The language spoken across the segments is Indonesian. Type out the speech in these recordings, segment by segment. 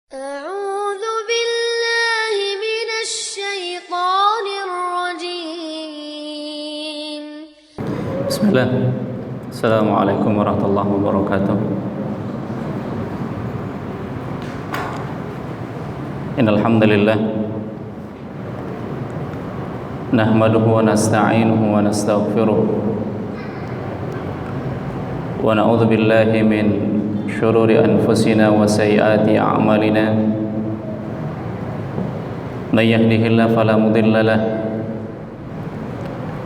أعوذ بالله من الشيطان الرجيم. بسم الله. السلام عليكم ورحمة الله وبركاته. إن الحمد لله نحمده ونستعينه ونستغفره ونعوذ بالله من شرور أنفسنا وسيئات أعمالنا. من يهده الله فلا مضل له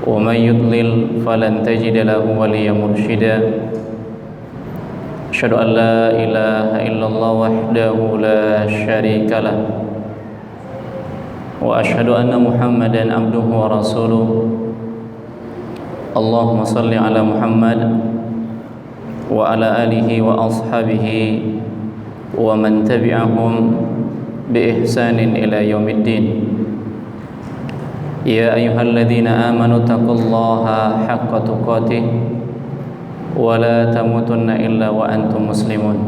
ومن يضلل فلن تجد له وليا مرشدا. أشهد أن لا إله إلا الله وحده لا شريك له وأشهد أن محمدا عبده ورسوله. اللهم صل على محمد وعلى آله وأصحابه ومن تبعهم بإحسان إلى يوم الدين. يا أيها الذين آمنوا اتقوا الله حق تقاته ولا تموتن إلا وأنتم مسلمون.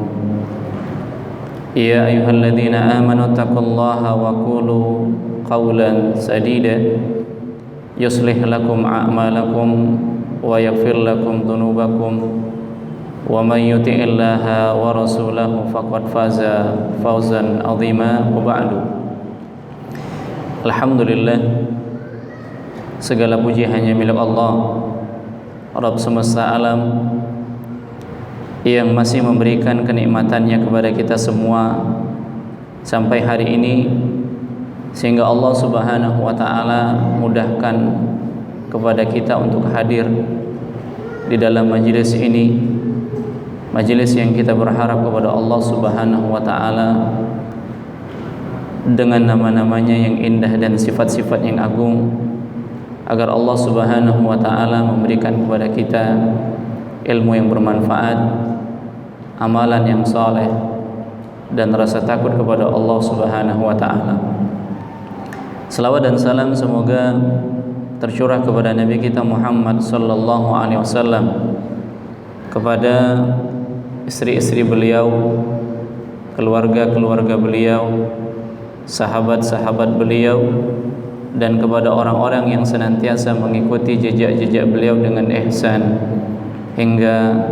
يا أيها الذين آمنوا اتقوا الله وقولوا قولا سديدا يصلح لكم أعمالكم ويغفر لكم ذنوبكم ومن يطع الله ورسوله فقد فاز فوزا عظيما. وبعد. Alhamdulillah, segala puji hanya milik Allah, Rabb semesta alam, yang masih memberikan kenikmatannya kepada kita semua sampai hari ini, sehingga Allah Subhanahu wa ta'ala mudahkan kepada kita untuk hadir di dalam majelis ini, majelis yang kita berharap kepada Allah Subhanahu wa ta'ala dengan nama-namanya yang indah dan sifat-sifat yang agung, agar Allah Subhanahu wa ta'ala memberikan kepada kita ilmu yang bermanfaat, amalan yang saleh, dan rasa takut kepada Allah Subhanahu wa ta'ala. Selawat dan salam semoga tercurah kepada Nabi kita Muhammad sallallahu alaihi wasallam, kepada istri-istri beliau, keluarga-keluarga beliau, sahabat-sahabat beliau, dan kepada orang-orang yang senantiasa mengikuti jejak-jejak beliau dengan ihsan hingga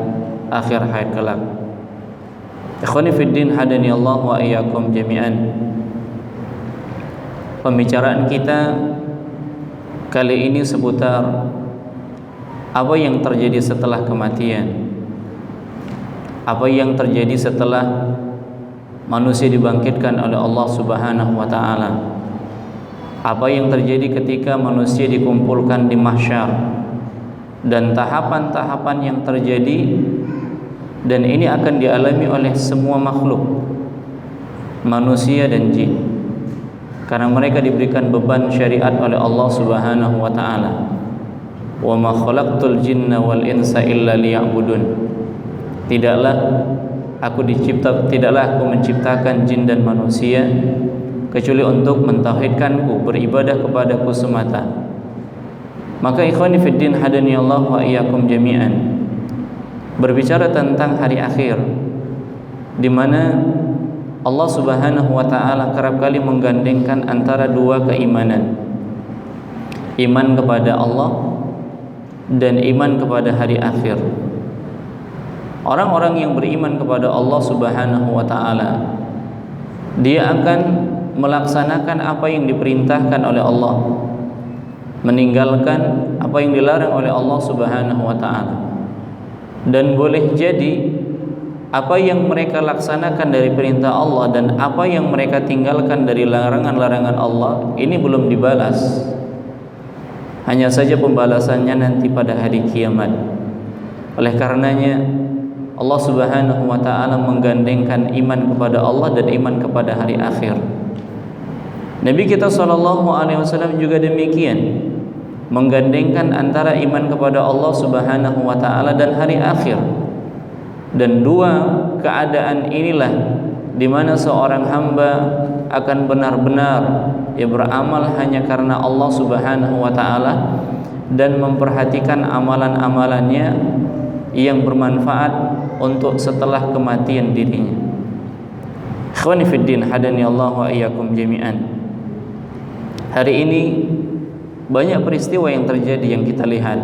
akhir hayat kelak. Ikhwani fiddin, hadani Allah wa iyyakum jami'an. Pembicaraan kita kali ini seputar apa yang terjadi setelah kematian, apa yang terjadi setelah manusia dibangkitkan oleh Allah Subhanahu wa ta'ala, apa yang terjadi ketika manusia dikumpulkan di mahsyar, dan tahapan-tahapan yang terjadi, dan ini akan dialami oleh semua makhluk, manusia dan jin, karena mereka diberikan beban syariat oleh Allah Subhanahu wa ta'ala. Wa ma khalaqtul jinna wal insa illa liya'budun. Tidaklah aku menciptakan jin dan manusia kecuali untuk mentauhidkanku, beribadah kepadaku semata. Maka ikhwani fiddin, hadani Allah wa iyyakum jami'an, berbicara tentang hari akhir, di mana Allah Subhanahu wa ta'ala kerap kali menggandengkan antara dua keimanan, iman kepada Allah dan iman kepada hari akhir. Orang-orang yang beriman kepada Allah Subhanahu wa ta'ala, dia akan melaksanakan apa yang diperintahkan oleh Allah, meninggalkan apa yang dilarang oleh Allah Subhanahu wa ta'ala. Dan boleh jadi apa yang mereka laksanakan dari perintah Allah dan apa yang mereka tinggalkan dari larangan-larangan Allah ini belum dibalas. Hanya saja pembalasannya nanti pada hari kiamat. Oleh karenanya Allah Subhanahu wa ta'ala menggandengkan iman kepada Allah dan iman kepada hari akhir. Nabi kita sallallahu alaihi wasallam juga demikian, menggandengkan antara iman kepada Allah Subhanahu wa ta'ala dan hari akhir. Dan dua keadaan inilah di mana seorang hamba akan benar-benar beramal hanya karena Allah Subhanahu wa ta'ala dan memperhatikan amalan-amalannya yang bermanfaat untuk setelah kematian dirinya. Ikhwani fiddin hadani Allah wa iyyakum jami'an. Hari ini banyak peristiwa yang terjadi, yang kita lihat,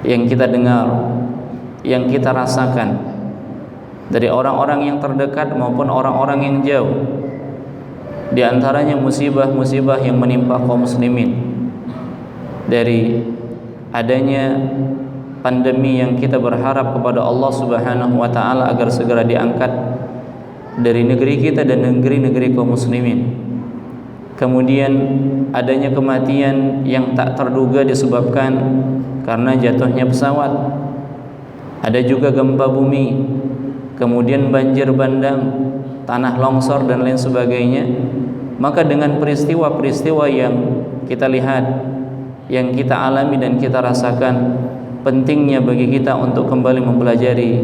yang kita dengar, yang kita rasakan dari orang-orang yang terdekat maupun orang-orang yang jauh. Di antaranya musibah-musibah yang menimpa kaum muslimin, dari adanya pandemi yang kita berharap kepada Allah Subhanahu wa taala agar segera diangkat dari negeri kita dan negeri-negeri kaum muslimin. Kemudian adanya kematian yang tak terduga disebabkan karena jatuhnya pesawat. Ada juga gempa bumi, kemudian banjir bandang, tanah longsor dan lain sebagainya. Maka dengan peristiwa-peristiwa yang kita lihat, yang kita alami dan kita rasakan, pentingnya bagi kita untuk kembali mempelajari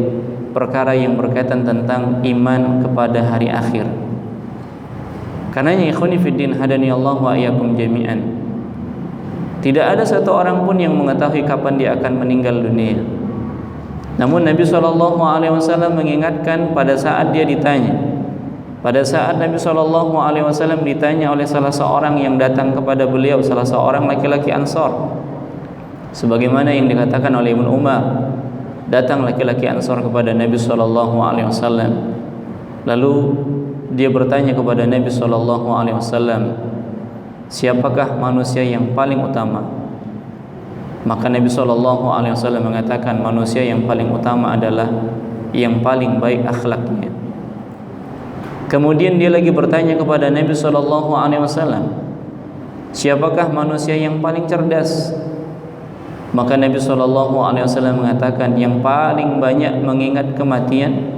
perkara yang berkaitan tentang iman kepada hari akhir. Karenanya ikhwani fiddin hadani Allah wa iyyakum jami'an, tidak ada satu orang pun yang mengetahui kapan dia akan meninggal dunia. Namun Nabi SAW mengingatkan pada saat dia ditanya, pada saat Nabi SAW ditanya oleh salah seorang yang datang kepada beliau, salah seorang laki-laki Ansor, sebagaimana yang dikatakan oleh Ibnu Umar, datang laki-laki Ansor kepada Nabi SAW. Lalu dia bertanya kepada Nabi SAW, siapakah manusia yang paling utama? Maka Nabi SAW mengatakan, manusia yang paling utama adalah yang paling baik akhlaknya. Kemudian dia lagi bertanya kepada Nabi SAW, siapakah manusia yang paling cerdas? Maka Nabi SAW mengatakan, yang paling banyak mengingat kematian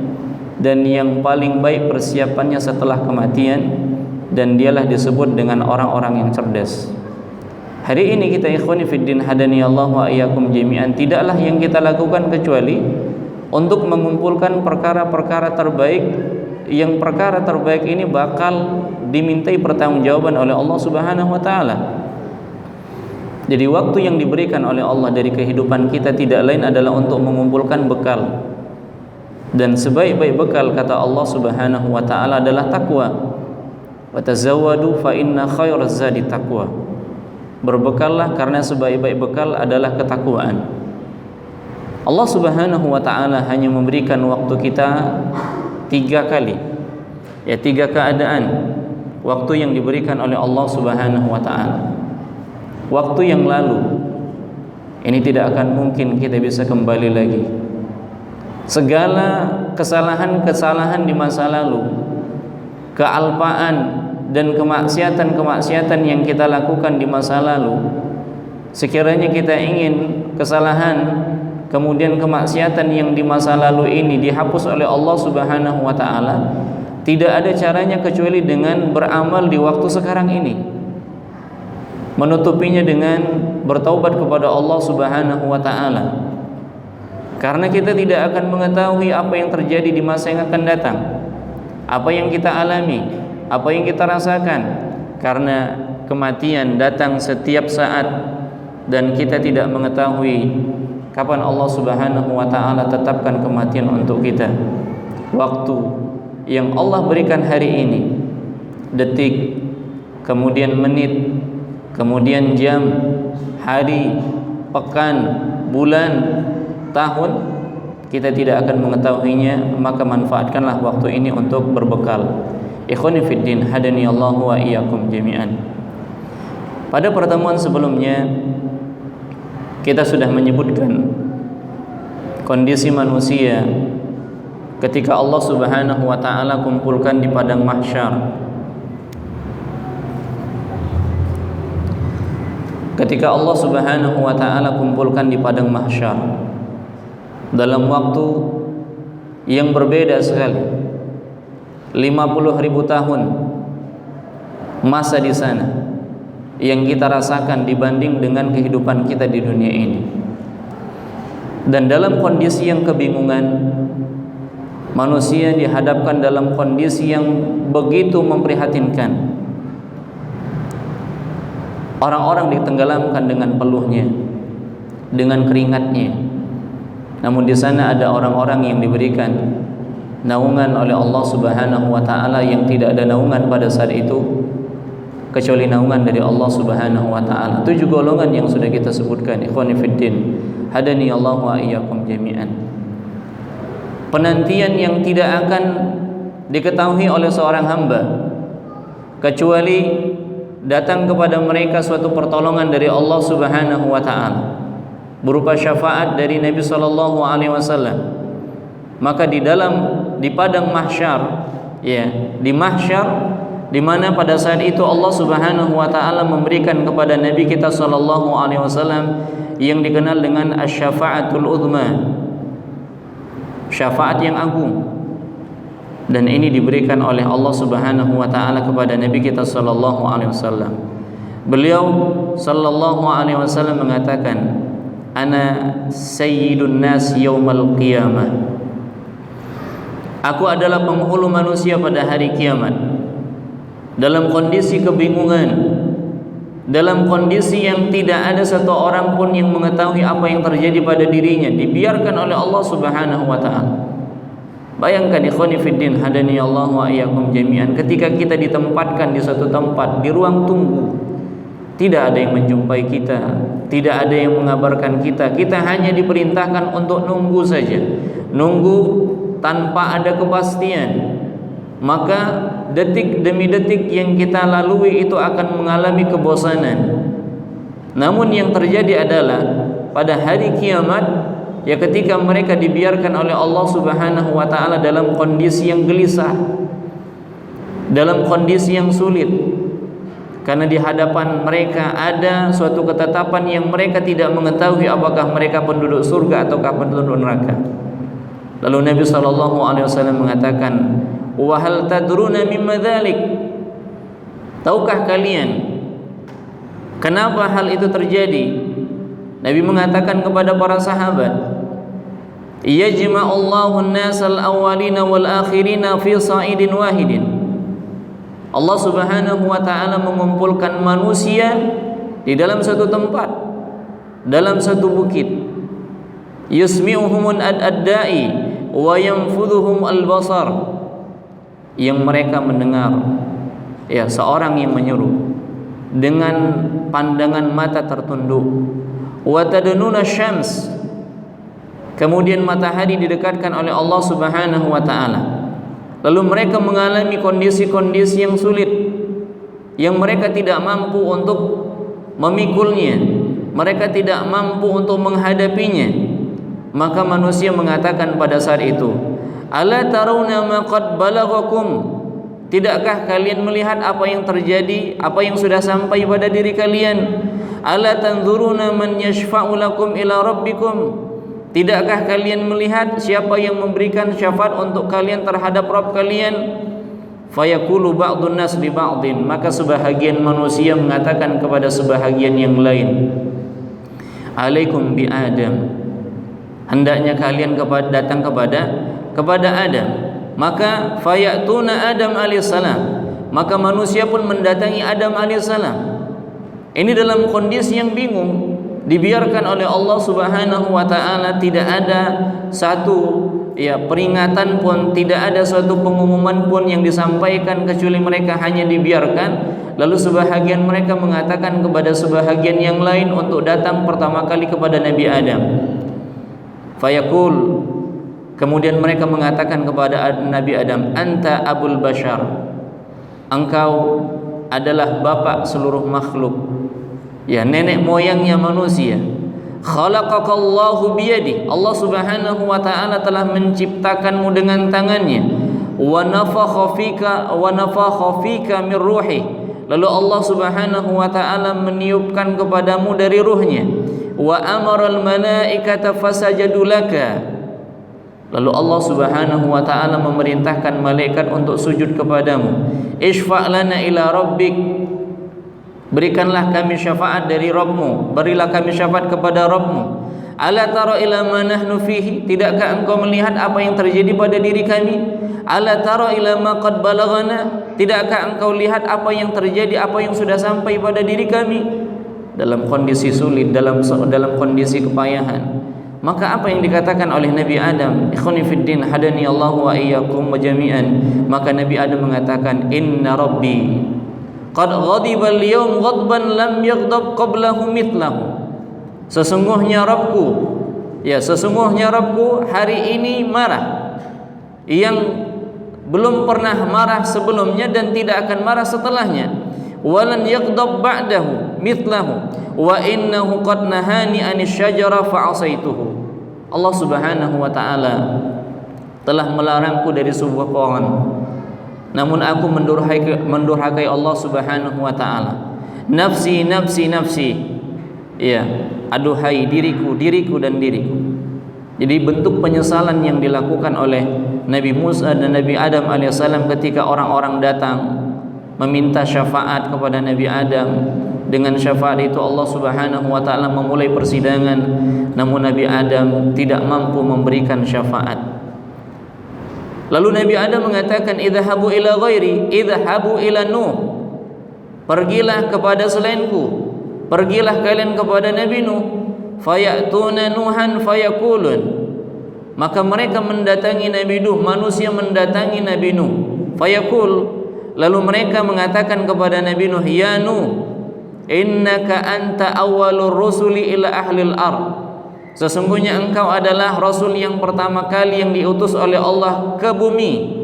dan yang paling baik persiapannya setelah kematian, dan dialah disebut dengan orang-orang yang cerdas. Hari ini kita ikhwani fiddin hadani Allah wa iyyakum jami'an, tidaklah yang kita lakukan kecuali untuk mengumpulkan perkara-perkara terbaik, yang perkara terbaik ini bakal dimintai pertanggungjawaban oleh Allah Subhanahu wa taala. Jadi waktu yang diberikan oleh Allah dari kehidupan kita tidak lain adalah untuk mengumpulkan bekal. Dan sebaik-baik bekal, kata Allah Subhanahu wa taala, adalah takwa. Wa tazawwadu fa inna khairaz zadi taqwa. Berbekallah karena sebaik-baik bekal adalah ketakwaan. Allah Subhanahu wa taala hanya memberikan waktu kita 3 kali, ya 3 keadaan waktu yang diberikan oleh Allah Subhanahu wa taala. Waktu yang lalu ini tidak akan mungkin kita bisa kembali lagi. Segala kesalahan-kesalahan di masa lalu, kealpaan dan kemaksiatan-kemaksiatan yang kita lakukan di masa lalu, sekiranya kita ingin kesalahan kemudian kemaksiatan yang di masa lalu ini dihapus oleh Allah Subhanahu wa taala, tidak ada caranya kecuali dengan beramal di waktu sekarang ini, menutupinya dengan bertaubat kepada Allah Subhanahu wa taala. Karena kita tidak akan mengetahui apa yang terjadi di masa yang akan datang, apa yang kita alami, apa yang kita rasakan, karena kematian datang setiap saat dan kita tidak mengetahui kapan Allah Subhanahu wa taala tetapkan kematian untuk kita. Waktu yang Allah berikan hari ini, detik, kemudian menit, kemudian jam, hari, pekan, bulan, tahun, kita tidak akan mengetahuinya. Maka manfaatkanlah waktu ini untuk berbekal. Ikhwani fiddin hadani Allah wa iyyakum jami'an. Pada pertemuan sebelumnya kita sudah menyebutkan kondisi manusia ketika Allah Subhanahu wa taala kumpulkan di padang mahsyar. Ketika Allah Subhanahu wa taala kumpulkan di padang mahsyar dalam waktu yang berbeda sekali, 50.000 tahun masa di sana yang kita rasakan dibanding dengan kehidupan kita di dunia ini. Dan dalam kondisi yang kebingungan, manusia dihadapkan dalam kondisi yang begitu memprihatinkan. Orang-orang ditenggelamkan dengan peluhnya, dengan keringatnya. Namun di sana ada orang-orang yang diberikan naungan oleh Allah Subhanahu wa taala yang tidak ada naungan pada saat itu kecuali naungan dari Allah Subhanahu wa taala. 7 golongan yang sudah kita sebutkan, ikhwani fiddin, hadani Allah wa iyyakum jami'an. Penantian yang tidak akan diketahui oleh seorang hamba kecuali datang kepada mereka suatu pertolongan dari Allah Subhanahu wa taala berupa syafaat dari Nabi sallallahu alaihi wasallam. Maka di padang mahsyar, ya, di mahsyar, di mana pada saat itu Allah Subhanahu wa taala memberikan kepada Nabi kita sallallahu alaihi wasallam yang dikenal dengan asy-syafa'atul uzma, syafaat yang agung. Dan ini diberikan oleh Allah Subhanahu wa taala kepada Nabi kita sallallahu alaihi wasallam. Beliau sallallahu alaihi wasallam mengatakan, "Ana sayyidun nas yaumal qiyamah." Aku adalah penghulu manusia pada hari kiamat. Dalam kondisi kebingungan, dalam kondisi yang tidak ada satu orang pun yang mengetahui apa yang terjadi pada dirinya, dibiarkan oleh Allah Subhanahu wa taala. Bayangkan ikhwani fiddin, hadani Allah wa iyyakum jami'an, ketika kita ditempatkan di suatu tempat, di ruang tunggu. Tidak ada yang menjumpai kita, tidak ada yang mengabarkan kita. Kita hanya diperintahkan untuk nunggu saja. Nunggu tanpa ada kepastian. Maka detik demi detik yang kita lalui itu akan mengalami kebosanan. Namun yang terjadi adalah pada hari kiamat, ya, ketika mereka dibiarkan oleh Allah Subhanahu wa taala dalam kondisi yang gelisah, dalam kondisi yang sulit, karena di hadapan mereka ada suatu ketetapan yang mereka tidak mengetahui apakah mereka penduduk surga ataukah penduduk neraka. Lalu Nabi sallallahu alaihi wasallam mengatakan, "Wa hal tadruna mimma dzalik?" Tahukah kalian kenapa hal itu terjadi? Nabi mengatakan kepada para sahabat, "Yajma'ullahu an-nasal awwalina wal akhirina fi sa'idin wahidin." Allah Subhanahu wa taala mengumpulkan manusia di dalam satu tempat, dalam satu bukit. Yusmi'uhumun ad-da'i wa yanfudhuhum al-basar, yang mereka mendengar, ya, seorang yang menyeru dengan pandangan mata tertunduk. Wa tadnuna syams, kemudian matahari didekatkan oleh Allah Subhanahu wa taala. Lalu mereka mengalami kondisi-kondisi yang sulit, yang mereka tidak mampu untuk memikulnya, mereka tidak mampu untuk menghadapinya. Maka manusia mengatakan pada saat itu, "Ala tarawna ma qad balaghakum?" Tidakkah kalian melihat apa yang terjadi, apa yang sudah sampai pada diri kalian? "Ala tanzuruna man yashfa'u lakum ila rabbikum?" Tidakkah kalian melihat siapa yang memberikan syafaat untuk kalian terhadap Rabb kalian? Fayaqulu ba'dun nas li ba'din, maka sebahagian manusia mengatakan kepada sebahagian yang lain, "Alaikum bi Adam." Hendaknya kalian datang kepada Adam. Maka fayatuna Adam alaihissalam, maka manusia pun mendatangi Adam alaihissalam. Ini dalam kondisi yang bingung, dibiarkan oleh Allah Subhanahu wa taala, tidak ada satu, ya, peringatan pun, tidak ada suatu pengumuman pun yang disampaikan, kecuali mereka hanya dibiarkan. Lalu sebahagian mereka mengatakan kepada sebahagian yang lain untuk datang pertama kali kepada Nabi Adam. Fayaqul, kemudian mereka mengatakan kepada Nabi Adam, "Anta abul bashar." Engkau adalah bapak seluruh makhluk, ya, nenek moyangnya manusia. Khalaqakallahu biyadi, Allah Subhanahu wa taala telah menciptakanmu dengan tangannya. Wa nafakha fika min ruhi, lalu Allah Subhanahu wa taala meniupkan kepadamu dari ruhnya. Wa amaral malaikata fasajadu laka, lalu Allah Subhanahu wa taala memerintahkan malaikat untuk sujud kepadamu. Isfa' lana ila rabbik, berikanlah kami syafaat dari Rabbmu, berilah kami syafaat kepada Rabbmu. Ala tara ila ma nahnu fihi, tidakkah engkau melihat apa yang terjadi pada diri kami? Ala tara ila ma qad balaghana, tidakkah engkau lihat apa yang terjadi, apa yang sudah sampai pada diri kami? Dalam kondisi sulit, dalam kondisi kepayahan, Maka apa yang dikatakan oleh Nabi Adam, ikhwani fiddin hadani Allah wa iyyakum wa jami'an, maka Nabi Adam mengatakan, inna rabbi qad ghadiba al-yawm ghadban lam yaghdab qablahu mithlahu. Sesungguhnya Rabbku hari ini marah yang belum pernah marah sebelumnya dan tidak akan marah setelahnya. Walan yaghdab ba'dahu mithlahu wa innahu qad nahani 'anis syajara fa'asaituhu. Allah Subhanahu wa taala telah melarangku dari sebuah pohon, namun aku mendurhakai Allah Subhanahu wa taala. Nafsi nafsi nafsi, ya, aduhai diriku dan diriku. Jadi bentuk penyesalan yang dilakukan oleh Nabi Musa dan Nabi Adam alaihissalam ketika orang-orang datang meminta syafaat kepada Nabi Adam. Dengan syafaat itu Allah Subhanahu wa taala memulai persidangan, namun Nabi Adam tidak mampu memberikan syafaat. Lalu Nabi Adam mengatakan, idhabu ila ghairi, idhabu ila Nuh. Pergilah kepada selainku, pergilah kalian kepada Nabi Nuh. Fayatuna Nuhan fayakulun. Maka mereka mendatangi Nabi Nuh, manusia mendatangi Nabi Nuh. Fayakul, lalu mereka mengatakan kepada Nabi Nuh, ya Nuh, innaka anta awwalur rusuli ila ahlil ard. Sesungguhnya engkau adalah rasul yang pertama kali yang diutus oleh Allah ke bumi.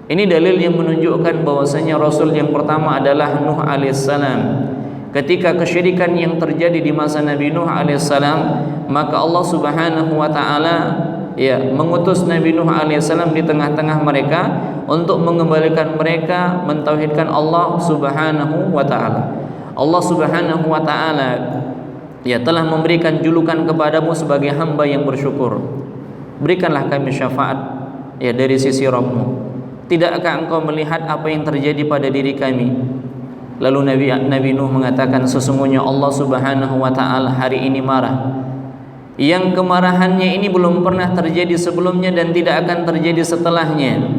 Ini dalil yang menunjukkan bahwasanya rasul yang pertama adalah Nuh alaihissalam. Ketika kesyirikan yang terjadi di masa Nabi Nuh alaihissalam, maka Allah Subhanahu wa taala mengutus Nabi Nuh alaihissalam di tengah-tengah mereka untuk mengembalikan mereka mentauhidkan Allah Subhanahu wa taala. Allah Subhanahu wa taala telah memberikan julukan kepadamu sebagai hamba yang bersyukur. Berikanlah kami syafaat dari sisi Rabb-Mu. Tidakkah engkau melihat apa yang terjadi pada diri kami? Lalu Nabi Nuh mengatakan, sesungguhnya Allah Subhanahu wa taala hari ini marah. Yang kemarahannya ini belum pernah terjadi sebelumnya dan tidak akan terjadi setelahnya.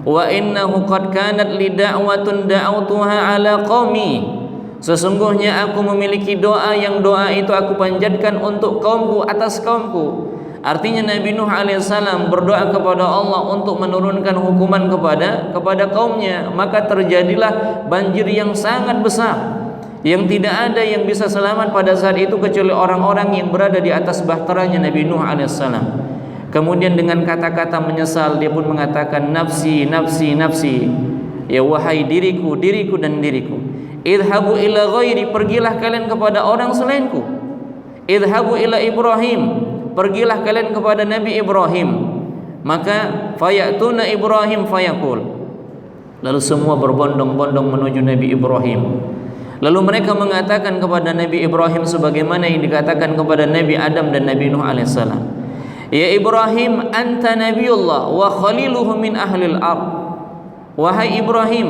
Wa innahu qad kanat li da'watun da'awtuha ala qaumi. Sesungguhnya aku memiliki doa yang doa itu aku panjatkan untuk kaumku atas kaumku. Artinya Nabi Nuh alaihissalam berdoa kepada Allah untuk menurunkan hukuman kepada kaumnya, maka terjadilah banjir yang sangat besar yang tidak ada yang bisa selamat pada saat itu kecuali orang-orang yang berada di atas bahteranya Nabi Nuh alaihissalam. Kemudian dengan kata-kata menyesal dia pun mengatakan, nafsi nafsi nafsi, ya wahai diriku dan diriku. Idhabu ila ghairi, pergilah kalian kepada orang selainku. Idhabu ila Ibrahim, pergilah kalian kepada Nabi Ibrahim. Maka fayatuna Ibrahim fayaqul, lalu semua berbondong-bondong menuju Nabi Ibrahim. Lalu mereka mengatakan kepada Nabi Ibrahim sebagaimana yang dikatakan kepada Nabi Adam dan Nabi Nuh alaihissalam, ya Ibrahim, anta nabiyullah wa khaliluhu min ahlil ard. Wahai Ibrahim,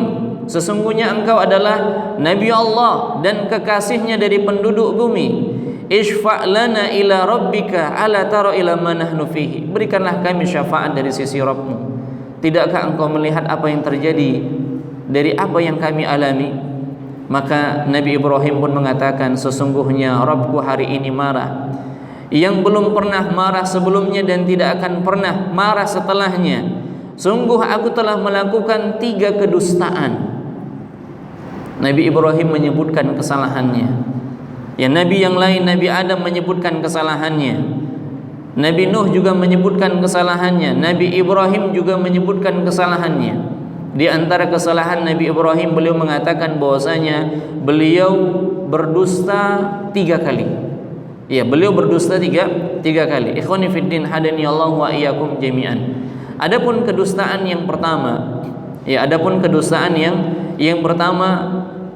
sesungguhnya engkau adalah Nabi Allah dan kekasihnya dari penduduk bumi. Ishfa' lana ila rabbika ala tara ila ma nahnu fihi. Berikanlah kami syafaat dari sisi Rabb-Mu. Tidakkah engkau melihat apa yang terjadi dari apa yang kami alami? Maka Nabi Ibrahim pun mengatakan, sesungguhnya Rabbku hari ini marah yang belum pernah marah sebelumnya dan tidak akan pernah marah setelahnya. Sungguh aku telah melakukan 3 kedustaan. Nabi Ibrahim menyebutkan kesalahannya. Ya, Nabi yang lain, Nabi Adam menyebutkan kesalahannya. Nabi Nuh juga menyebutkan kesalahannya. Nabi Ibrahim juga menyebutkan kesalahannya. Di antara kesalahan Nabi Ibrahim, beliau mengatakan bahwasanya beliau berdusta 3 kali. Ya, beliau berdusta tiga kali. Ikhwani fiddin hadani Allah wa iyyakum jami'an. Adapun kedustaan yang pertama, yang pertama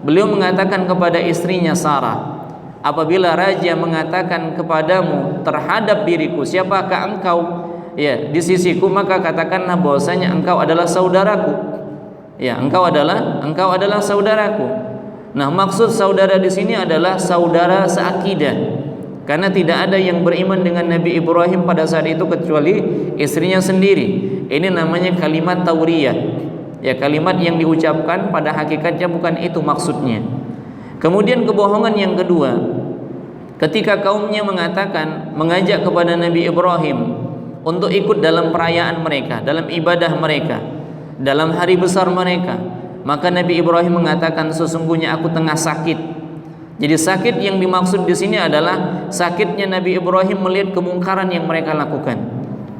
beliau mengatakan kepada istrinya Sarah, apabila raja mengatakan kepadamu terhadap diriku, siapakah engkau di sisiku, maka katakanlah bahwasanya engkau adalah saudaraku. Engkau adalah saudaraku. Nah, maksud saudara di sini adalah saudara seakidah. Karena tidak ada yang beriman dengan Nabi Ibrahim pada saat itu kecuali istrinya sendiri. Ini namanya kalimat tauriyah. Ya, kalimat yang diucapkan pada hakikatnya bukan itu maksudnya. Kemudian kebohongan yang kedua, ketika kaumnya mengajak kepada Nabi Ibrahim untuk ikut dalam perayaan mereka, dalam ibadah mereka, dalam hari besar mereka, maka Nabi Ibrahim mengatakan, sesungguhnya aku tengah sakit. Jadi sakit yang dimaksud di sini adalah sakitnya Nabi Ibrahim melihat kemungkaran yang mereka lakukan.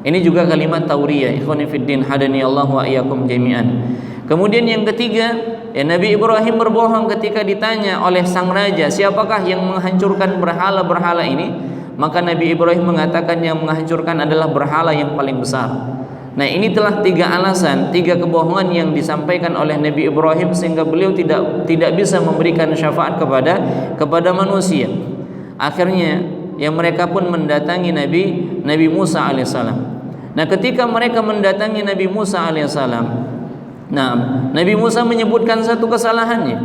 Ini juga kalimat tauriyah. Ikhwani fiddin hadani Allah wa iyyakum jami'an. Kemudian yang ketiga, Nabi Ibrahim berbohong ketika ditanya oleh sang raja, siapakah yang menghancurkan berhala-berhala ini? Maka Nabi Ibrahim mengatakan yang menghancurkan adalah berhala yang paling besar. Nah, ini telah 3 alasan, 3 kebohongan yang disampaikan oleh Nabi Ibrahim sehingga beliau tidak bisa memberikan syafaat kepada manusia. Akhirnya yang mereka pun mendatangi Nabi Musa alaihissalam. Nah, ketika mereka mendatangi Nabi Musa alaihissalam, Nabi Musa menyebutkan satu kesalahannya,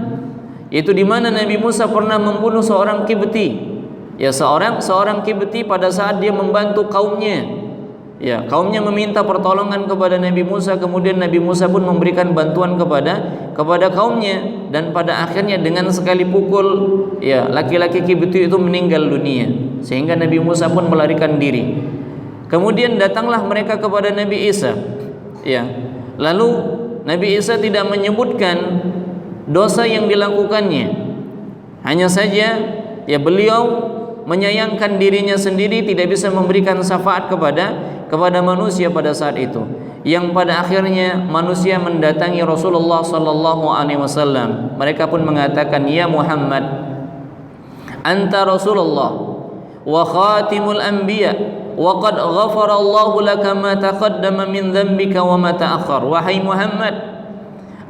yaitu di mana Nabi Musa pernah membunuh seorang Kibti. Ya, seorang Kibti pada saat dia membantu kaumnya. Ya, kaumnya meminta pertolongan kepada Nabi Musa, kemudian Nabi Musa pun memberikan bantuan kepada kaumnya, dan pada akhirnya dengan sekali pukul, ya, laki-laki Kibti itu meninggal dunia, sehingga Nabi Musa pun melarikan diri. Kemudian datanglah mereka kepada Nabi Isa. Ya, lalu Nabi Isa tidak menyebutkan dosa yang dilakukannya. Hanya saja ya beliau menyayangkan dirinya sendiri, tidak bisa memberikan syafaat kepada manusia pada saat itu. Yang pada akhirnya manusia mendatangi Rasulullah sallallahu alaihi wasallam. Mereka pun mengatakan, "Ya Muhammad, anta Rasulullah wa khatimul anbiya wa qad ghafara Allahu laka ma taqaddama min dhanbika wa ma ta'akhkhar." Wahai Muhammad,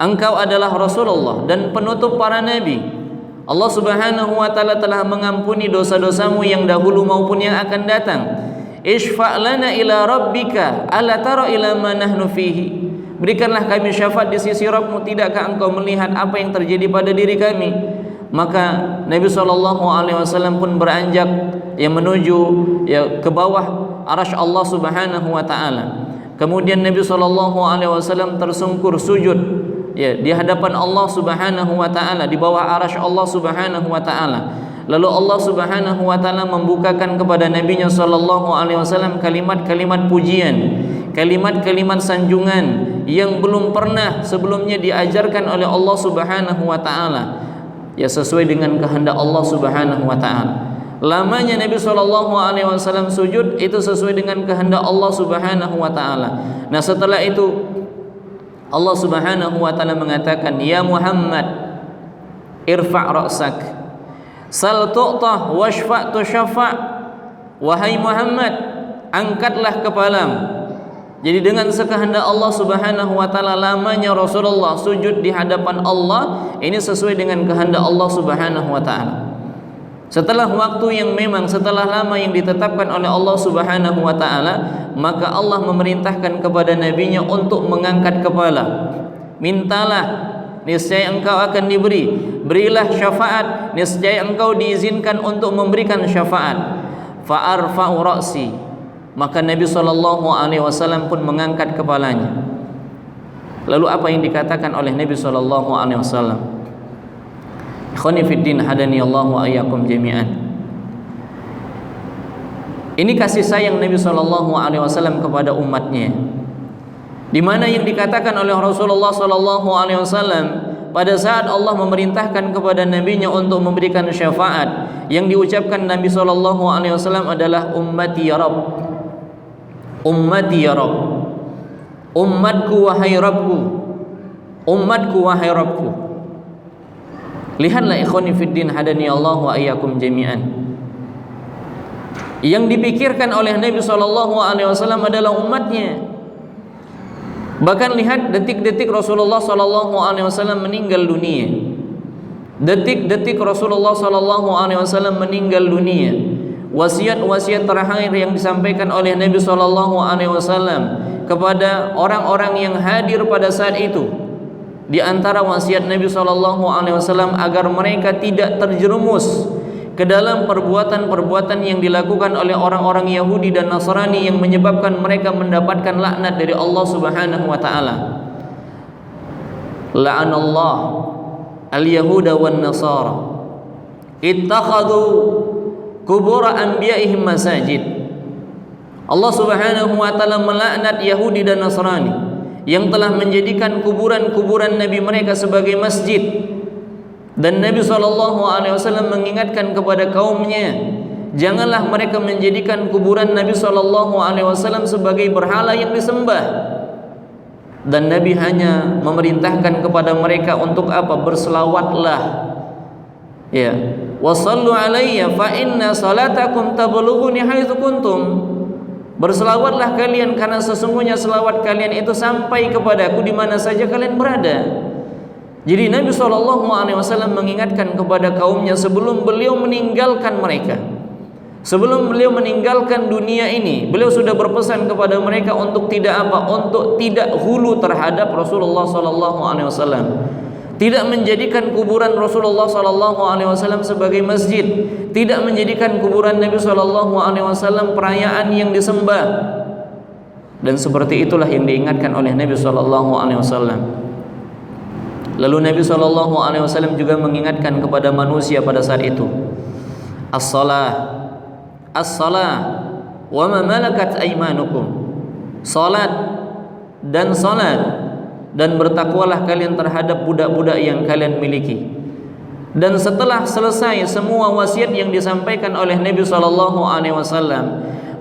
engkau adalah Rasulullah dan penutup para nabi. Allah Subhanahu wa taala telah mengampuni dosa-dosamu yang dahulu maupun yang akan datang. Isfa' lana ila rabbika ala tara ila ma nahnu fihi. Berikanlah kami syafaat di sisi Rabbmu, tidakkah engkau melihat apa yang terjadi pada diri kami? Maka Nabi SAW pun beranjak menuju ke bawah arasy Allah Subhanahu wa taala. Kemudian Nabi SAW tersungkur sujud di hadapan Allah Subhanahu wa taala, di bawah arasy Allah Subhanahu wa taala. Lalu Allah Subhanahu wa taala membukakan kepada Nabi-Nya sallallahu alaihi wasallam kalimat-kalimat pujian, kalimat-kalimat sanjungan yang belum pernah sebelumnya diajarkan oleh Allah Subhanahu wa taala, sesuai dengan kehendak Allah Subhanahu wa taala. Lamanya Nabi sallallahu alaihi wasallam sujud itu sesuai dengan kehendak Allah Subhanahu wa taala. Nah, setelah itu Allah Subhanahu wa taala mengatakan, "Ya Muhammad, irfa' ra'sak, sal tu'tah washfa' tushaffa'." Wahai Muhammad, angkatlah kepalamu. Jadi dengan sekehendak Allah Subhanahu wa taala, lamanya Rasulullah sujud di hadapan Allah ini sesuai dengan kehendak Allah Subhanahu wa taala. Setelah waktu yang memang setelah lama yang ditetapkan oleh Allah Subhanahu wa taala, maka Allah memerintahkan kepada nabinya untuk mengangkat kepala. Mintalah, niscaya engkau akan diberi. Berilah syafaat, niscaya engkau diizinkan untuk memberikan syafaat. Fa arfa'u ra'si. Maka Nabi sallallahu alaihi wasallam pun mengangkat kepalanya. Lalu apa yang dikatakan oleh Nabi sallallahu alaihi wasallam? Ikhwani fiddin hadani Allah wa iyyakum jami'an. Ini kasih sayang Nabi sallallahu alaihi wasallam kepada umatnya, di mana yang dikatakan oleh Rasulullah sallallahu alaihi wasallam pada saat Allah memerintahkan kepada nabinya untuk memberikan syafaat, yang diucapkan Nabi sallallahu alaihi wasallam adalah ummati ya Rabb. Ummati ya Rabb. Umatku wahai Rabbku. Umatku wahai Rabbku. Lihatlah ikhwani fiddin hadani Allah wa iyyakum jami'an. Yang dipikirkan oleh Nabi SAW adalah umatnya. Bahkan lihat detik-detik Rasulullah SAW meninggal dunia. Detik-detik Rasulullah SAW meninggal dunia. Wasiat-wasiat terakhir yang disampaikan oleh Nabi SAW kepada orang-orang yang hadir pada saat itu. Di antara wasiat Nabi SAW agar mereka tidak terjerumus ke dalam perbuatan-perbuatan yang dilakukan oleh orang-orang Yahudi dan Nasrani yang menyebabkan mereka mendapatkan laknat dari Allah Subhanahu wa taala. La'anallah al-yahuda wan nasara ittakhadhu qubur anbiya'ihim masajid. Allah Subhanahu wa taala melaknat Yahudi dan Nasrani yang telah menjadikan kuburan-kuburan nabi mereka sebagai masjid. Dan Nabi SAW mengingatkan kepada kaumnya, janganlah mereka menjadikan kuburan Nabi SAW sebagai berhala yang disembah. Dan Nabi hanya memerintahkan kepada mereka untuk apa? Berselawatlah. Ya, wasallu alayya fa inna salatakum tablughuni haitsu kuntum. Berselawatlah kalian karena sesungguhnya selawat kalian itu sampai kepadaku di mana saja kalian berada. Jadi Nabi SAW mengingatkan kepada kaumnya sebelum beliau meninggalkan mereka, sebelum beliau meninggalkan dunia ini, beliau sudah berpesan kepada mereka untuk tidak apa? Untuk tidak hulu terhadap Rasulullah SAW, tidak menjadikan kuburan Rasulullah SAW sebagai masjid, tidak menjadikan kuburan Nabi SAW perayaan yang disembah. Dan seperti itulah yang diingatkan oleh Nabi SAW. Lalu Nabi SAW juga mengingatkan kepada manusia pada saat itu, as-salah wa ma malakat aymanukum. Salat dan salat, dan bertakwalah kalian terhadap budak-budak yang kalian miliki. Dan setelah selesai semua wasiat yang disampaikan oleh Nabi SAW,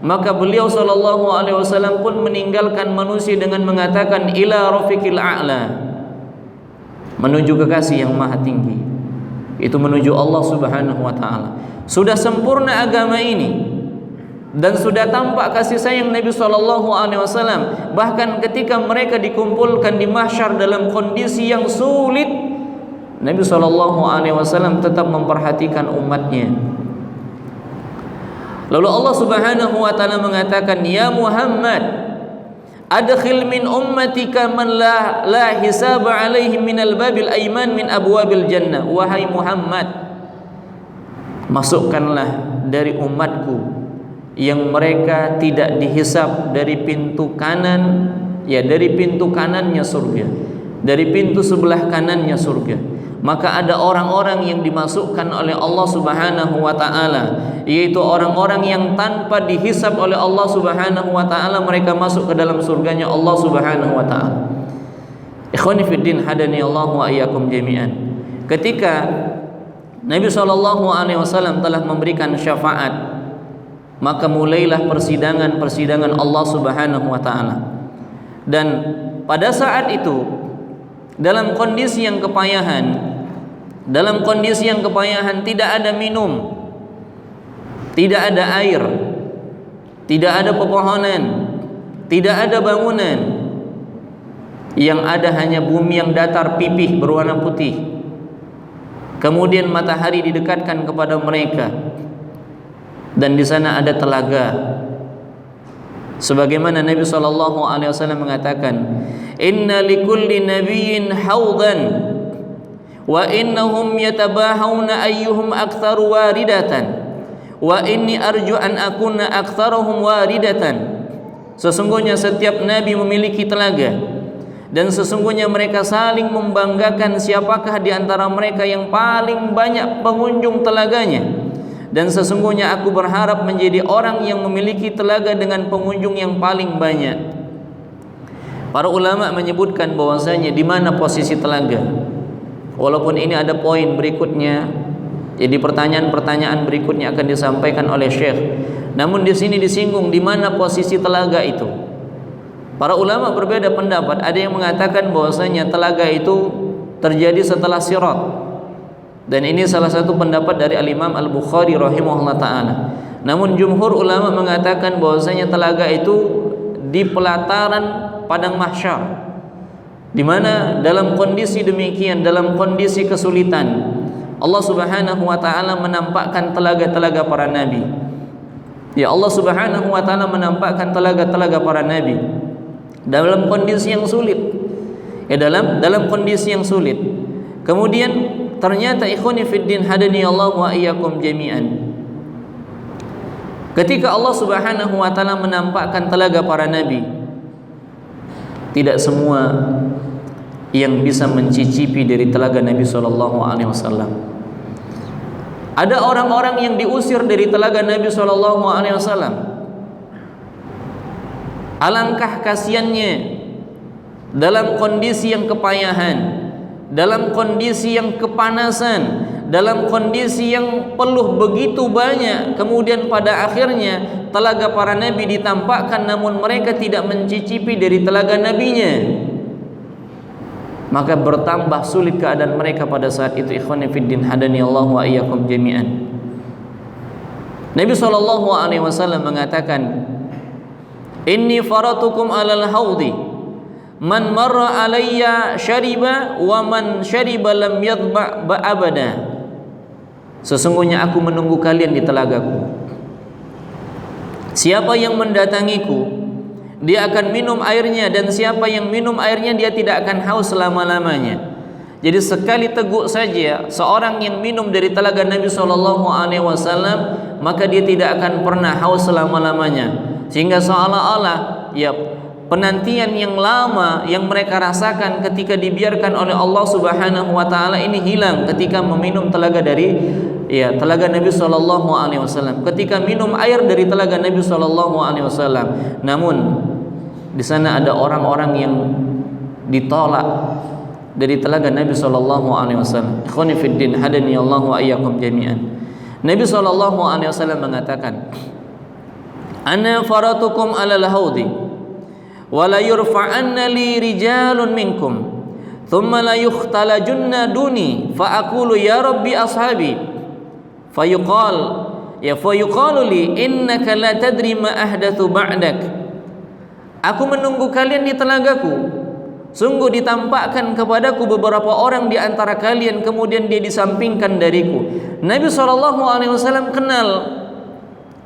maka beliau SAW pun meninggalkan manusia dengan mengatakan ila rafiqil a'la, menuju kekasih yang maha tinggi, itu menuju Allah Subhanahu wa taala. Sudah sempurna agama ini dan sudah tampak kasih sayang Nabi SAW. Bahkan ketika mereka dikumpulkan di mahsyar dalam kondisi yang sulit, Nabi SAW tetap memperhatikan umatnya. Lalu Allah Subhanahu wa taala mengatakan, ya Muhammad, adkhil min ummatika man la hisaba alaihim minal babil aiman min abwabil jannah. Wahai Muhammad, masukkanlah dari umatku yang mereka tidak dihisab dari pintu kanan, ya dari pintu kanannya surga, dari pintu sebelah kanannya surga. Maka ada orang-orang yang dimasukkan oleh Allah Subhanahu wa taala, yaitu orang-orang yang tanpa dihisab oleh Allah Subhanahu wa taala mereka masuk ke dalam surganya Allah Subhanahu wa taala. Ikhwani fiddin hadani Allah wa iyyakum jami'an. Ketika Nabi SAW telah memberikan syafaat, maka mulailah persidangan Allah Subhanahu wa taala. Dan pada saat itu dalam kondisi yang kepayahan, tidak ada minum, tidak ada air, tidak ada pepohonan, tidak ada bangunan. Yang ada hanya bumi yang datar pipih berwarna putih. Kemudian matahari didekatkan kepada mereka, dan di sana ada telaga. Sebagaimana Nabi SAW mengatakan, inna likulli nabiyyin hawdan wa innahum yatabahawna ayyuhum aktsaru waridatan wa inni arju an akuna aktsaruhum waridatan. Sesungguhnya setiap nabi memiliki telaga, dan sesungguhnya mereka saling membanggakan siapakah di antara mereka yang paling banyak pengunjung telaganya. Dan sesungguhnya aku berharap menjadi orang yang memiliki telaga dengan pengunjung yang paling banyak. Para ulama menyebutkan bahwasanya di mana posisi telaga. Walaupun ini ada poin berikutnya, jadi pertanyaan-pertanyaan berikutnya akan disampaikan oleh Syekh. Namun di sini disinggung di mana posisi telaga itu. Para ulama berbeda pendapat. Ada yang mengatakan bahwasanya telaga itu terjadi setelah Sirat. Dan ini salah satu pendapat dari Al-Imam Al-Bukhari rahimahullah ta'ala. Namun jumhur ulama mengatakan bahwasanya telaga itu di pelataran padang mahsyar, di mana dalam kondisi demikian, dalam kondisi kesulitan, Allah Subhanahu wa taala menampakkan telaga-telaga para nabi. Ya, Allah Subhanahu wa taala menampakkan telaga-telaga para nabi dalam kondisi yang sulit. Ya, dalam kondisi yang sulit. Kemudian ternyata ikhwani fiddin hadani Allah wa iyyakum jami'an, ketika Allah Subhanahu wa taala menampakkan telaga para nabi, tidak semua yang bisa mencicipi dari telaga Nabi sallallahu alaihi wasallam. Ada orang-orang yang diusir dari telaga Nabi SAW. Alangkah kasihannya dalam kondisi yang kepayahan, dalam kondisi yang kepanasan, dalam kondisi yang peluh begitu banyak, kemudian pada akhirnya telaga para nabi ditampakkan, namun mereka tidak mencicipi dari telaga nabinya. Maka bertambah sulit keadaan mereka pada saat itu. Ikhwani fiddin hadani Allah wa iyyakum jami'an. Nabi SAW mengatakan, inni faratukum alal haudi, man marra alayya syariba wa man syariba lam yadba abada. Sesungguhnya aku menunggu kalian di telagaku. Siapa yang mendatangiku, dia akan minum airnya, dan siapa yang minum airnya dia tidak akan haus selama-lamanya. Jadi sekali teguk saja seorang yang minum dari telaga Nabi SAW, maka dia tidak akan pernah haus selama-lamanya. Sehingga seolah-olah ya penantian yang lama yang mereka rasakan ketika dibiarkan oleh Allah Subhanahu wa taala ini hilang ketika meminum telaga dari telaga Nabi SAW. Ketika minum air dari telaga Nabi SAW. Namun di sana ada orang-orang yang ditolak dari telaga Nabi SAW. Ikhwani fiddin hadani Allah wa iyyakum jami'an. Nabi SAW mengatakan, ana faratukum alal haudi wa la yurfa'anna li rijalun minkum thumma la yukhtalajunna duni fa aqulu ya rabbi ashabi fayuqalu li innaka la tadri ma ahdathu ba'dak. Aku menunggu kalian di telagaku. Sungguh ditampakkan kepadaku beberapa orang di antara kalian, kemudian dia disampingkan dariku. Nabi SAW kenal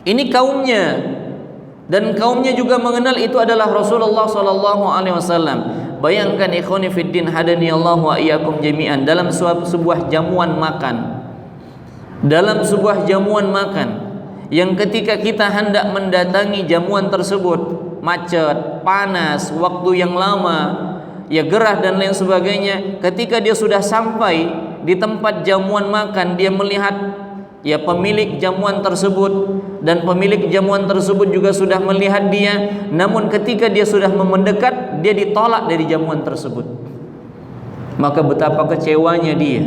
ini kaumnya, dan kaumnya juga mengenal itu adalah Rasulullah SAW. Bayangkan ikhwani fiddin hadani Allah wa iyyakum jami'an, dalam sebuah jamuan makan, dalam sebuah jamuan makan yang ketika kita hendak mendatangi jamuan tersebut macet, panas, waktu yang lama, ya gerah dan lain sebagainya. Ketika dia sudah sampai di tempat jamuan makan, dia melihat ya pemilik jamuan tersebut, dan pemilik jamuan tersebut juga sudah melihat dia. Namun ketika dia sudah mendekat, dia ditolak dari jamuan tersebut. Maka betapa kecewanya dia.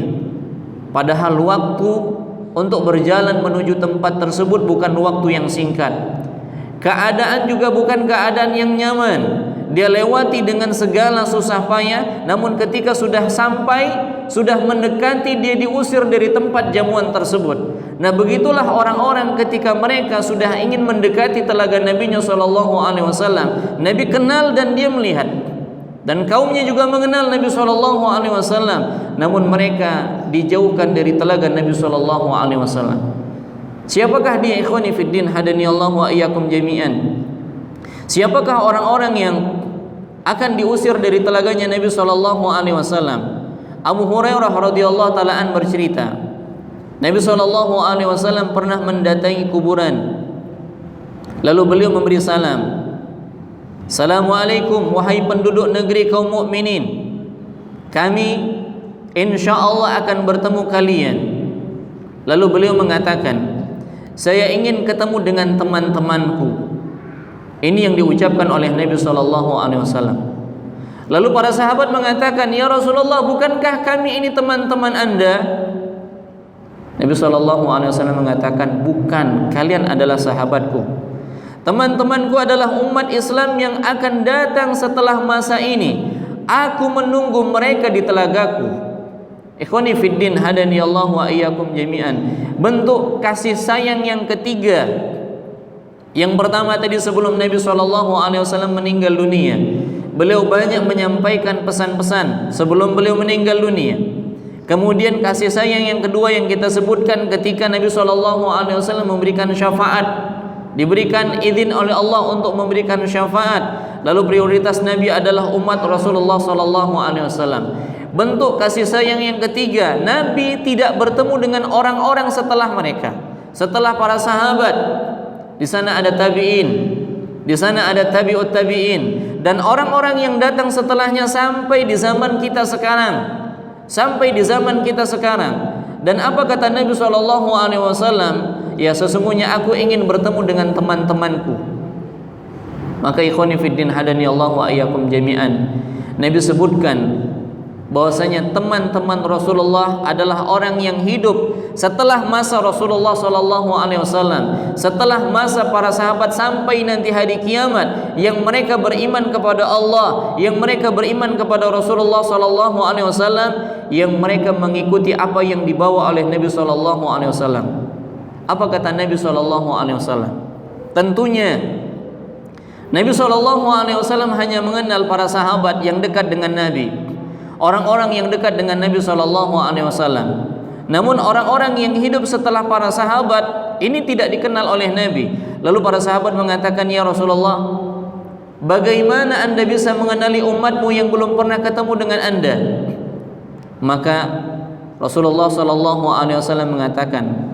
Padahal waktu untuk berjalan menuju tempat tersebut bukan waktu yang singkat. Keadaan juga bukan keadaan yang nyaman. Dia lewati dengan segala susah payah, namun ketika sudah sampai, sudah mendekati, dia diusir dari tempat jamuan tersebut. Nah, begitulah orang-orang ketika mereka sudah ingin mendekati telaga Nabi SAW. Nabi kenal dan dia melihat, dan kaumnya juga mengenal Nabi SAW. Namun mereka dijauhkan dari telaga Nabi SAW. Siapakah dia ikhwani fiddin hadani Allah wa iyyakum jami'an? Siapakah orang-orang yang akan diusir dari telaganya Nabi SAW? Abu Hurairah radhiyallahu taala an bercerita, Nabi SAW pernah mendatangi kuburan. Lalu beliau memberi salam. Assalamualaikum wahai penduduk negeri kaum mukminin. Kami insyaallah akan bertemu kalian. Lalu beliau mengatakan, saya ingin ketemu dengan teman-temanku. Ini yang diucapkan oleh Nabi SAW. Lalu para sahabat mengatakan, ya Rasulullah, bukankah kami ini teman-teman Anda? Nabi SAW mengatakan, bukan, kalian adalah sahabatku. Teman-temanku adalah umat Islam yang akan datang setelah masa ini. Aku menunggu mereka di telagaku. Ikhwani fiddin hadani Allah wa iyyakum jami'an. Bentuk kasih sayang yang ketiga. Yang pertama tadi sebelum Nabi SAW meninggal dunia, beliau banyak menyampaikan pesan-pesan sebelum beliau meninggal dunia. Kemudian kasih sayang yang kedua yang kita sebutkan ketika Nabi SAW memberikan syafaat, diberikan izin oleh Allah untuk memberikan syafaat. Lalu prioritas Nabi adalah umat Rasulullah SAW. Bentuk kasih sayang yang ketiga, Nabi tidak bertemu dengan orang-orang setelah mereka, setelah para sahabat. Di sana ada tabi'in, di sana ada tabi'ut tabi'in, dan orang-orang yang datang setelahnya sampai di zaman kita sekarang. Sampai di zaman kita sekarang, Dan apa kata Nabi SAW? Ya, sesungguhnya aku ingin bertemu dengan teman-temanku. Maka ikhwani fiddin hadani Allah wa iyyakum jami'an, Nabi sebutkan bahwasanya teman-teman Rasulullah adalah orang yang hidup setelah masa Rasulullah SAW, setelah masa para sahabat sampai nanti hari kiamat, yang mereka beriman kepada Allah, yang mereka beriman kepada Rasulullah SAW, yang mereka mengikuti apa yang dibawa oleh Nabi SAW. Apa kata Nabi SAW? Tentunya Nabi SAW hanya mengenal para sahabat yang dekat dengan Nabi, orang-orang yang dekat dengan Nabi SAW. Namun orang-orang yang hidup setelah para sahabat ini tidak dikenal oleh Nabi. Lalu para sahabat mengatakan, ya Rasulullah, bagaimana Anda bisa mengenali umatmu yang belum pernah ketemu dengan Anda? Maka Rasulullah SAW mengatakan,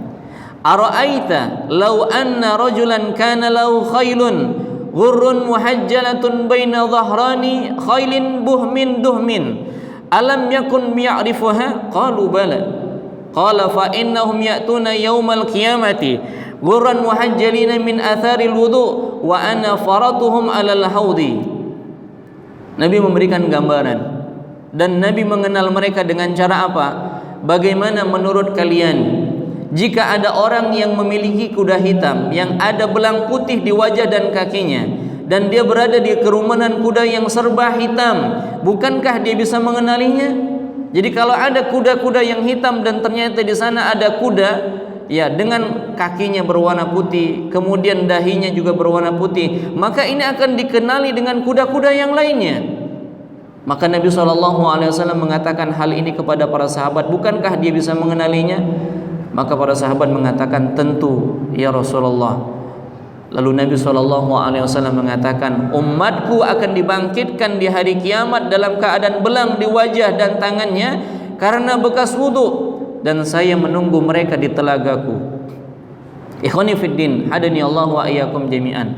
ara'aita law anna rajulan kana lahu khailun ghurrun muhajjalatun baina dhahrani khailin buhmin duhmin alam yakun ya'rifuha? Qalu bala. Qala fa innahum ya'tuna yaumal qiyamati ghurran muhajjalina min atharil wudu wa ana faratuhum alal haudi. Nabi memberikan gambaran dan Nabi mengenal mereka dengan cara apa? Bagaimana menurut kalian jika ada orang yang memiliki kuda hitam yang ada belang putih di wajah dan kakinya, dan dia berada di kerumunan kuda yang serba hitam, bukankah dia bisa mengenalinya? Jadi kalau ada kuda-kuda yang hitam dan ternyata di sana ada kuda ya dengan kakinya berwarna putih, kemudian dahinya juga berwarna putih, maka ini akan dikenali dengan kuda-kuda yang lainnya. Maka Nabi SAW mengatakan hal ini kepada para sahabat, bukankah dia bisa mengenalinya? Maka para sahabat mengatakan, tentu ya Rasulullah. Lalu Nabi SAW mengatakan, umatku akan dibangkitkan di hari kiamat dalam keadaan belang di wajah dan tangannya karena bekas wudu, dan saya menunggu mereka di telagaku. Ikhwani fiddin hadani Allah wa iyyakum jami'an.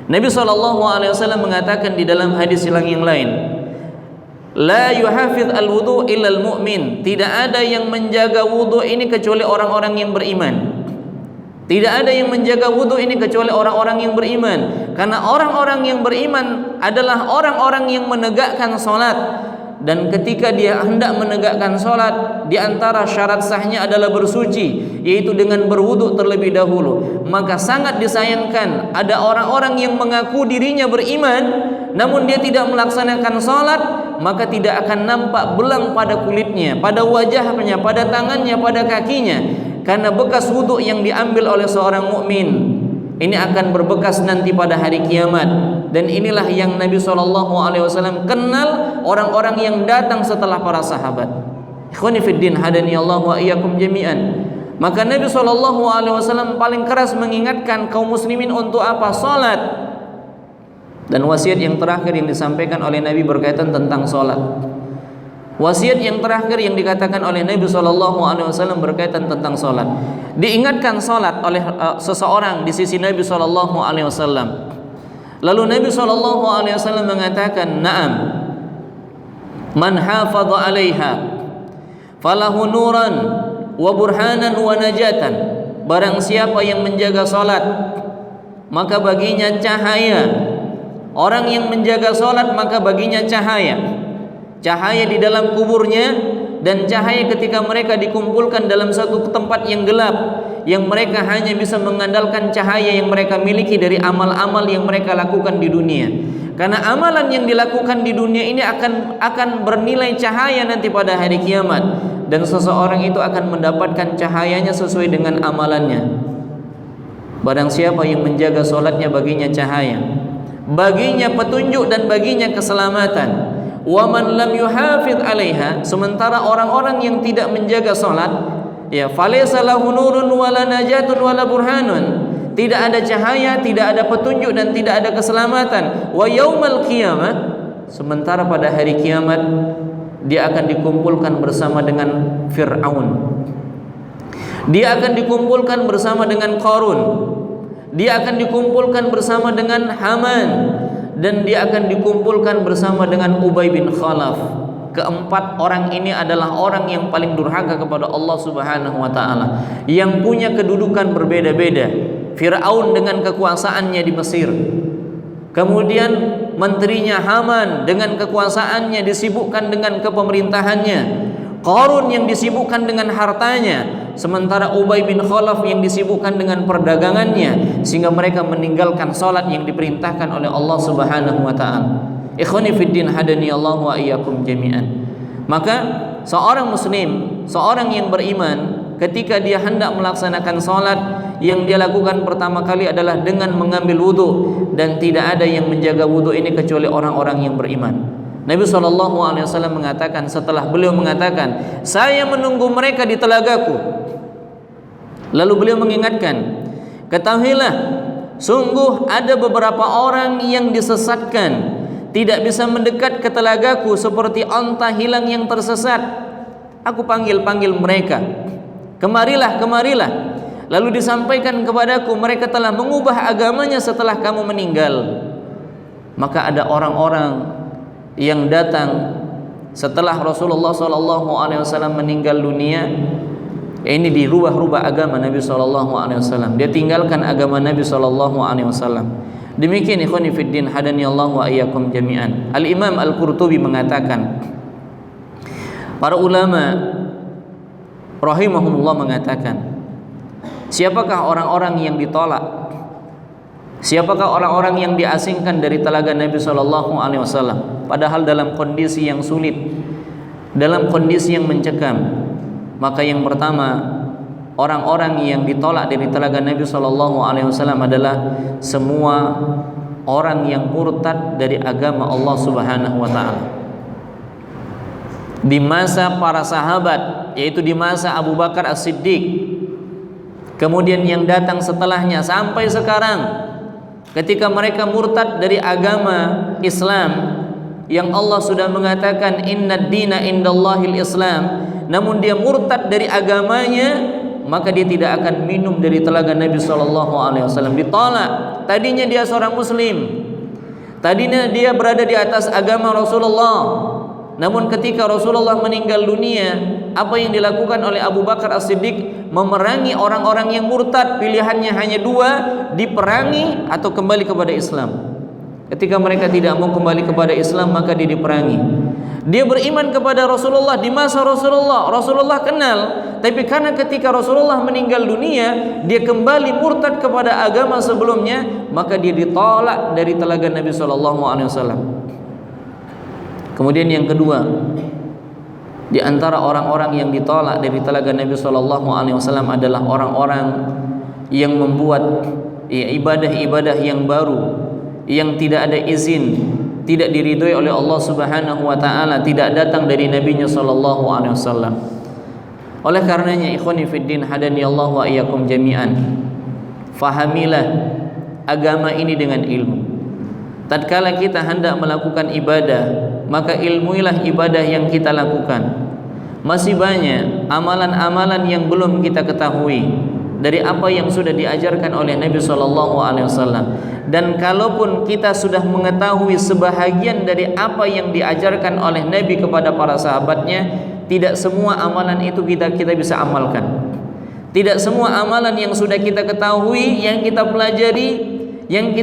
Nabi SAW mengatakan di dalam hadis yang lain, la yuhafidh al-wudu illa al-mu'min. Tidak ada yang menjaga wudu ini kecuali orang-orang yang beriman. Tidak ada yang menjaga wudu ini kecuali orang-orang yang beriman. Karena orang-orang yang beriman adalah orang-orang yang menegakkan salat. Dan ketika dia hendak menegakkan salat, di antara syarat sahnya adalah bersuci, yaitu dengan berwudu terlebih dahulu. Maka sangat disayangkan ada orang-orang yang mengaku dirinya beriman, namun dia tidak melaksanakan salat, maka tidak akan nampak belang pada kulitnya, pada wajahnya, pada tangannya, pada kakinya. Karena bekas wudu yang diambil oleh seorang mukmin ini akan berbekas nanti pada hari kiamat. Dan inilah yang Nabi SAW kenal orang-orang yang datang setelah para sahabat. Ikhwani fiddin hadani Allah wa iyyakum jami'an. Maka Nabi SAW paling keras mengingatkan kaum muslimin untuk apa? Salat. Dan wasiat yang terakhir yang disampaikan oleh Nabi berkaitan tentang salat. Wasiat yang terakhir yang dikatakan oleh Nabi SAW berkaitan tentang salat. Diingatkan salat oleh seseorang di sisi Nabi SAW. Lalu Nabi SAW mengatakan, na'am, man hafadha 'alaiha falahu nuran wa burhanan wa najatan. Barang siapa yang menjaga salat, maka baginya cahaya. Orang yang menjaga salat maka baginya cahaya. Cahaya di dalam kuburnya dan cahaya ketika mereka dikumpulkan dalam satu tempat yang gelap, yang mereka hanya bisa mengandalkan cahaya yang mereka miliki dari amal-amal yang mereka lakukan di dunia. Karena amalan yang dilakukan di dunia ini akan bernilai cahaya nanti pada hari kiamat, dan seseorang itu akan mendapatkan cahayanya sesuai dengan amalannya. Barang siapa yang menjaga salatnya baginya cahaya, baginya petunjuk dan baginya keselamatan. Wa man lam yuhafidh 'alaiha, sementara orang-orang yang tidak menjaga salat, ya falaysa lahu nurun wala najatun wala burhanun. Tidak ada cahaya, tidak ada petunjuk dan tidak ada keselamatan. Wa yaumal qiyamah, sementara pada hari kiamat dia akan dikumpulkan bersama dengan Fir'aun. Dia akan dikumpulkan bersama dengan Qarun. Dia akan dikumpulkan bersama dengan Haman. Dan dia akan dikumpulkan bersama dengan Ubay bin Khalaf. keempat orang ini adalah orang yang paling durhaka kepada Allah Subhanahu wa taala, yang punya kedudukan berbeda-beda. Firaun dengan kekuasaannya di Mesir, kemudian menterinya Haman dengan kekuasaannya disibukkan dengan kepemerintahannya, Qarun yang disibukkan dengan hartanya, sementara Ubay bin Khalaf yang disibukkan dengan perdagangannya, sehingga mereka meninggalkan salat yang diperintahkan oleh Allah Subhanahu wa taala. Ikhwani fiddin hadani Allah wa iyyakum jami'an. Maka seorang muslim, seorang yang beriman, ketika dia hendak melaksanakan salat, yang dia lakukan pertama kali adalah dengan mengambil wudu, dan tidak ada yang menjaga wudu ini kecuali orang-orang yang beriman. Nabi SAW mengatakan, setelah beliau mengatakan, saya menunggu mereka di telagaku, lalu beliau mengingatkan, ketahuilah, sungguh ada beberapa orang yang disesatkan, tidak bisa mendekat ke telagaku seperti onta hilang yang tersesat. Aku panggil-panggil mereka, kemarilah, kemarilah. Lalu disampaikan kepadaku, mereka telah mengubah agamanya setelah kamu meninggal. Maka ada orang-orang yang datang setelah Rasulullah SAW meninggal dunia. Ini dirubah-rubah agama Nabi SAW. Dia tinggalkan agama Nabi SAW. Demikian ikhwani fiddin hadani Allah wa iyyakum jami'an. Al-Imam Al-Qurtubi mengatakan, para ulama rahimahumullah mengatakan, siapakah orang-orang yang ditolak? Siapakah orang-orang yang diasingkan dari telaga Nabi SAW? Padahal dalam kondisi yang sulit, dalam kondisi yang mencekam. Maka yang pertama, orang-orang yang ditolak dari telaga Nabi SAW adalah semua orang yang murtad dari agama Allah Subhanahu wa taala. Di masa para sahabat, yaitu di masa Abu Bakar As-Siddiq, kemudian yang datang setelahnya sampai sekarang, ketika mereka murtad dari agama Islam yang Allah sudah mengatakan innad dina indallahil Islam, namun dia murtad dari agamanya, maka dia tidak akan minum dari telaga Nabi SAW. Ditolak. Tadinya dia seorang muslim, tadinya dia berada di atas agama Rasulullah, namun ketika Rasulullah meninggal dunia, apa yang dilakukan oleh Abu Bakar As-Siddiq? Memerangi orang-orang yang murtad. Pilihannya hanya dua, diperangi atau kembali kepada Islam. Ketika mereka tidak mau kembali kepada Islam, maka dia diperangi. Dia beriman kepada Rasulullah di masa Rasulullah. Rasulullah kenal, tapi karena ketika Rasulullah meninggal dunia, dia kembali murtad kepada agama sebelumnya, maka dia ditolak dari telaga Nabi SAW. Kemudian yang kedua, di antara orang-orang yang ditolak dari telaga Nabi SAW adalah orang-orang yang membuat ibadah-ibadah yang baru, yang tidak ada izin, tidak diridhoi oleh Allah Subhanahu wa taala, tidak datang dari nabinya sallallahu alaihi wasallam. Oleh karenanya ikhwani fiddin hadani Allah wa iyyakum jami'an, fahamilah agama ini dengan ilmu. Tatkala kita hendak melakukan ibadah, maka ilmuilah ibadah yang kita lakukan. Masih banyak amalan-amalan yang belum kita ketahui dari apa yang sudah diajarkan oleh Nabi SAW. Dan kalaupun kita sudah mengetahui sebahagian dari apa yang diajarkan oleh Nabi kepada para sahabatnya, tidak semua amalan itu kita bisa amalkan. Tidak semua amalan yang sudah kita ketahui, yang kita pelajari, yang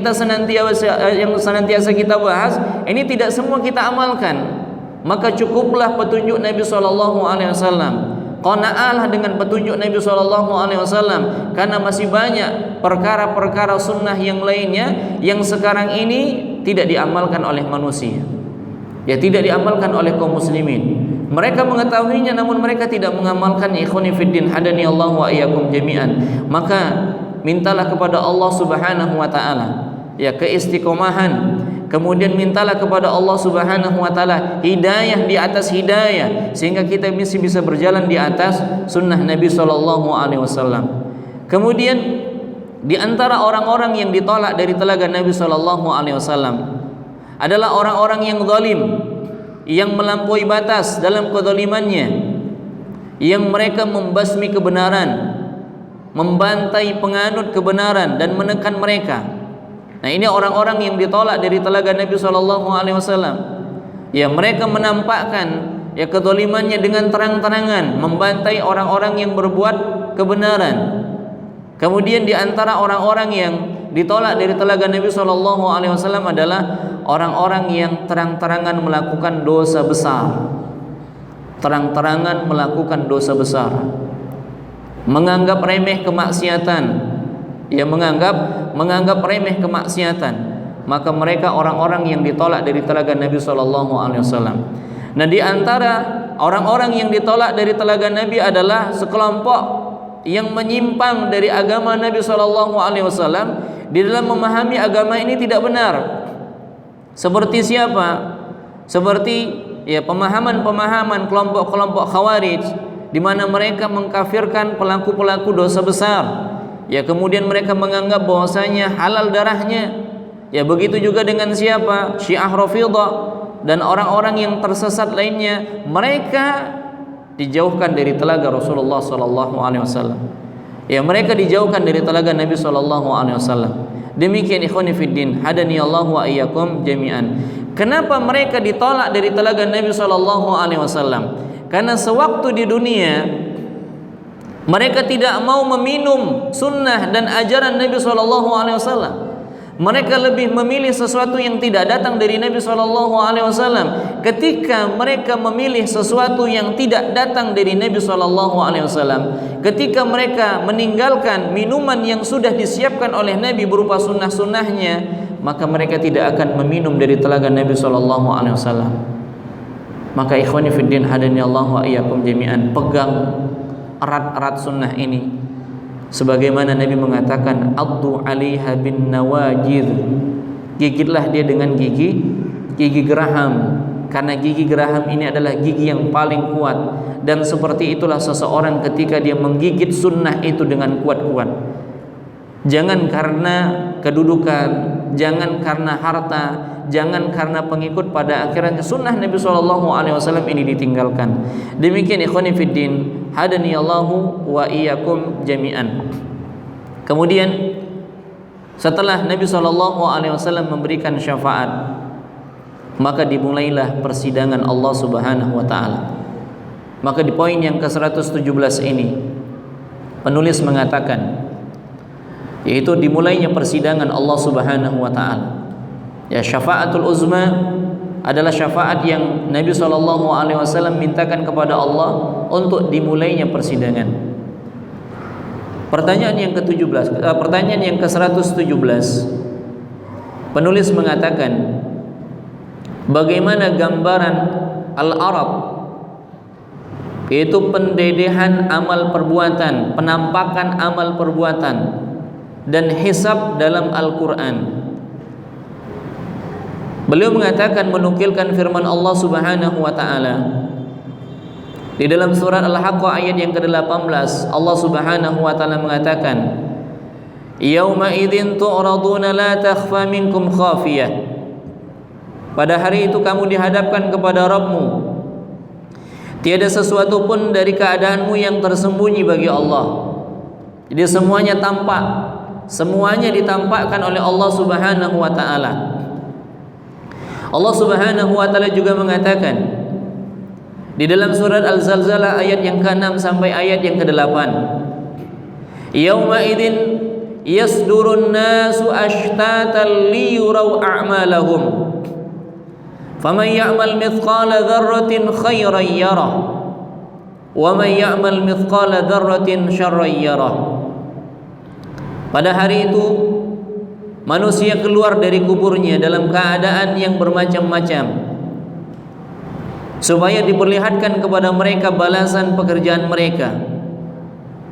senantiasa kita bahas, ini tidak semua kita amalkan. Maka cukuplah petunjuk Nabi SAW. Qana'ahlah dengan petunjuk Nabi SAW, karena masih banyak perkara-perkara sunnah yang lainnya yang sekarang ini tidak diamalkan oleh manusia, ya, tidak diamalkan oleh kaum muslimin. Mereka mengetahuinya namun mereka tidak mengamalkannya. Ikhwani fiddin hadani Allah wa iyyakum jami'an. Maka mintalah kepada Allah Subhanahu wa taala ya keistiqomahan. Kemudian mintalah kepada Allah Subhanahu wa taala hidayah di atas hidayah, sehingga kita masih bisa berjalan di atas sunnah Nabi sallallahu alaihi wasallam. Kemudian di antara orang-orang yang ditolak dari telaga Nabi sallallahu alaihi wasallam adalah orang-orang yang zalim, yang melampaui batas dalam kezalimannya, yang mereka membasmi kebenaran, membantai penganut kebenaran dan menekan mereka. Nah, ini orang-orang yang ditolak dari telaga Nabi SAW. Ya, mereka menampakkan ya kezalimannya dengan terang-terangan, membantai orang-orang yang berbuat kebenaran. Kemudian di antara orang-orang yang ditolak dari telaga Nabi SAW adalah orang-orang yang terang-terangan melakukan dosa besar. Terang-terangan melakukan dosa besar, menganggap remeh kemaksiatan, ya menganggap remeh kemaksiatan, maka mereka orang-orang yang ditolak dari telaga Nabi SAW. Nah, di antara orang-orang yang ditolak dari telaga Nabi adalah sekelompok yang menyimpang dari agama Nabi SAW di dalam memahami agama ini tidak benar. Seperti siapa? Seperti ya pemahaman-pemahaman kelompok-kelompok Khawarij, di mana mereka mengkafirkan pelaku-pelaku dosa besar. Ya, kemudian mereka menganggap bahwasanya halal darahnya. Ya, begitu juga dengan siapa? Syiah Rafidhah dan orang-orang yang tersesat lainnya. Mereka dijauhkan dari telaga Rasulullah SAW. Ya, mereka dijauhkan dari telaga Nabi SAW. Demikian ikhwani fiddin, hadani Allah wa iyyakum jami'an. Kenapa mereka ditolak dari telaga Nabi SAW? Karena sewaktu di dunia mereka tidak mau meminum sunnah dan ajaran Nabi SAW. Mereka lebih memilih sesuatu yang tidak datang dari Nabi SAW. Ketika mereka memilih sesuatu yang tidak datang dari Nabi SAW, ketika mereka meninggalkan minuman yang sudah disiapkan oleh Nabi berupa sunnah-sunnahnya, maka mereka tidak akan meminum dari telaga Nabi SAW. Maka ikhwani fiddin hadani Allah wa iyyakum jami'an, pegang erat-erat sunnah ini. Sebagaimana Nabi mengatakan, addu 'alaiha bin nawajid, gigitlah dia dengan gigi geraham, karena gigi geraham ini adalah gigi yang paling kuat. Dan seperti itulah seseorang ketika dia menggigit sunnah itu dengan kuat-kuat. Jangan karena kedudukan, jangan karena harta, jangan karena pengikut, pada akhirnya sunnah Nabi SAW ini ditinggalkan. Demikian ikhwani fiddin, hadani Allahu wa iyyakum jami'an. Kemudian setelah Nabi SAW memberikan syafaat, maka dimulailah persidangan Allah Subhanahu wa taala. Maka di poin yang ke-117 ini penulis mengatakan, yaitu dimulainya persidangan Allah Subhanahu wa taala. Ya, syafaatul uzma adalah syafaat yang Nabi SAW mintakan kepada Allah untuk dimulainya persidangan. Pertanyaan yang ke-17, pertanyaan yang ke-117, penulis mengatakan, bagaimana gambaran al-arab, yaitu pendedehan amal perbuatan, penampakan amal perbuatan dan hisab dalam Al-Quran. Beliau mengatakan, menukilkan firman Allah Subhanahu wa taala di dalam surat Al-Haqqah ayat yang ke-18. Allah Subhanahu wa taala mengatakan, yauma idzin tu'raduna la takhfa minkum khafiyah. Pada hari itu kamu dihadapkan kepada Rabbmu, tiada sesuatu pun dari keadaanmu yang tersembunyi bagi Allah. Jadi semuanya tampak, semuanya ditampakkan oleh Allah Subhanahu wa taala. Allah Subhanahu wa taala juga mengatakan di dalam surat Al-Zalzalah ayat yang ke-6 sampai ayat yang ke-8, yauma idzin yasdurun nasu ashtatan liyuraw a'malahum faman ya'mal mithqala dzarratin khairan yarah wa man ya'mal mithqala dzarratin syarran yarah. Pada hari itu manusia keluar dari kuburnya dalam keadaan yang bermacam-macam, supaya diperlihatkan kepada mereka balasan pekerjaan mereka.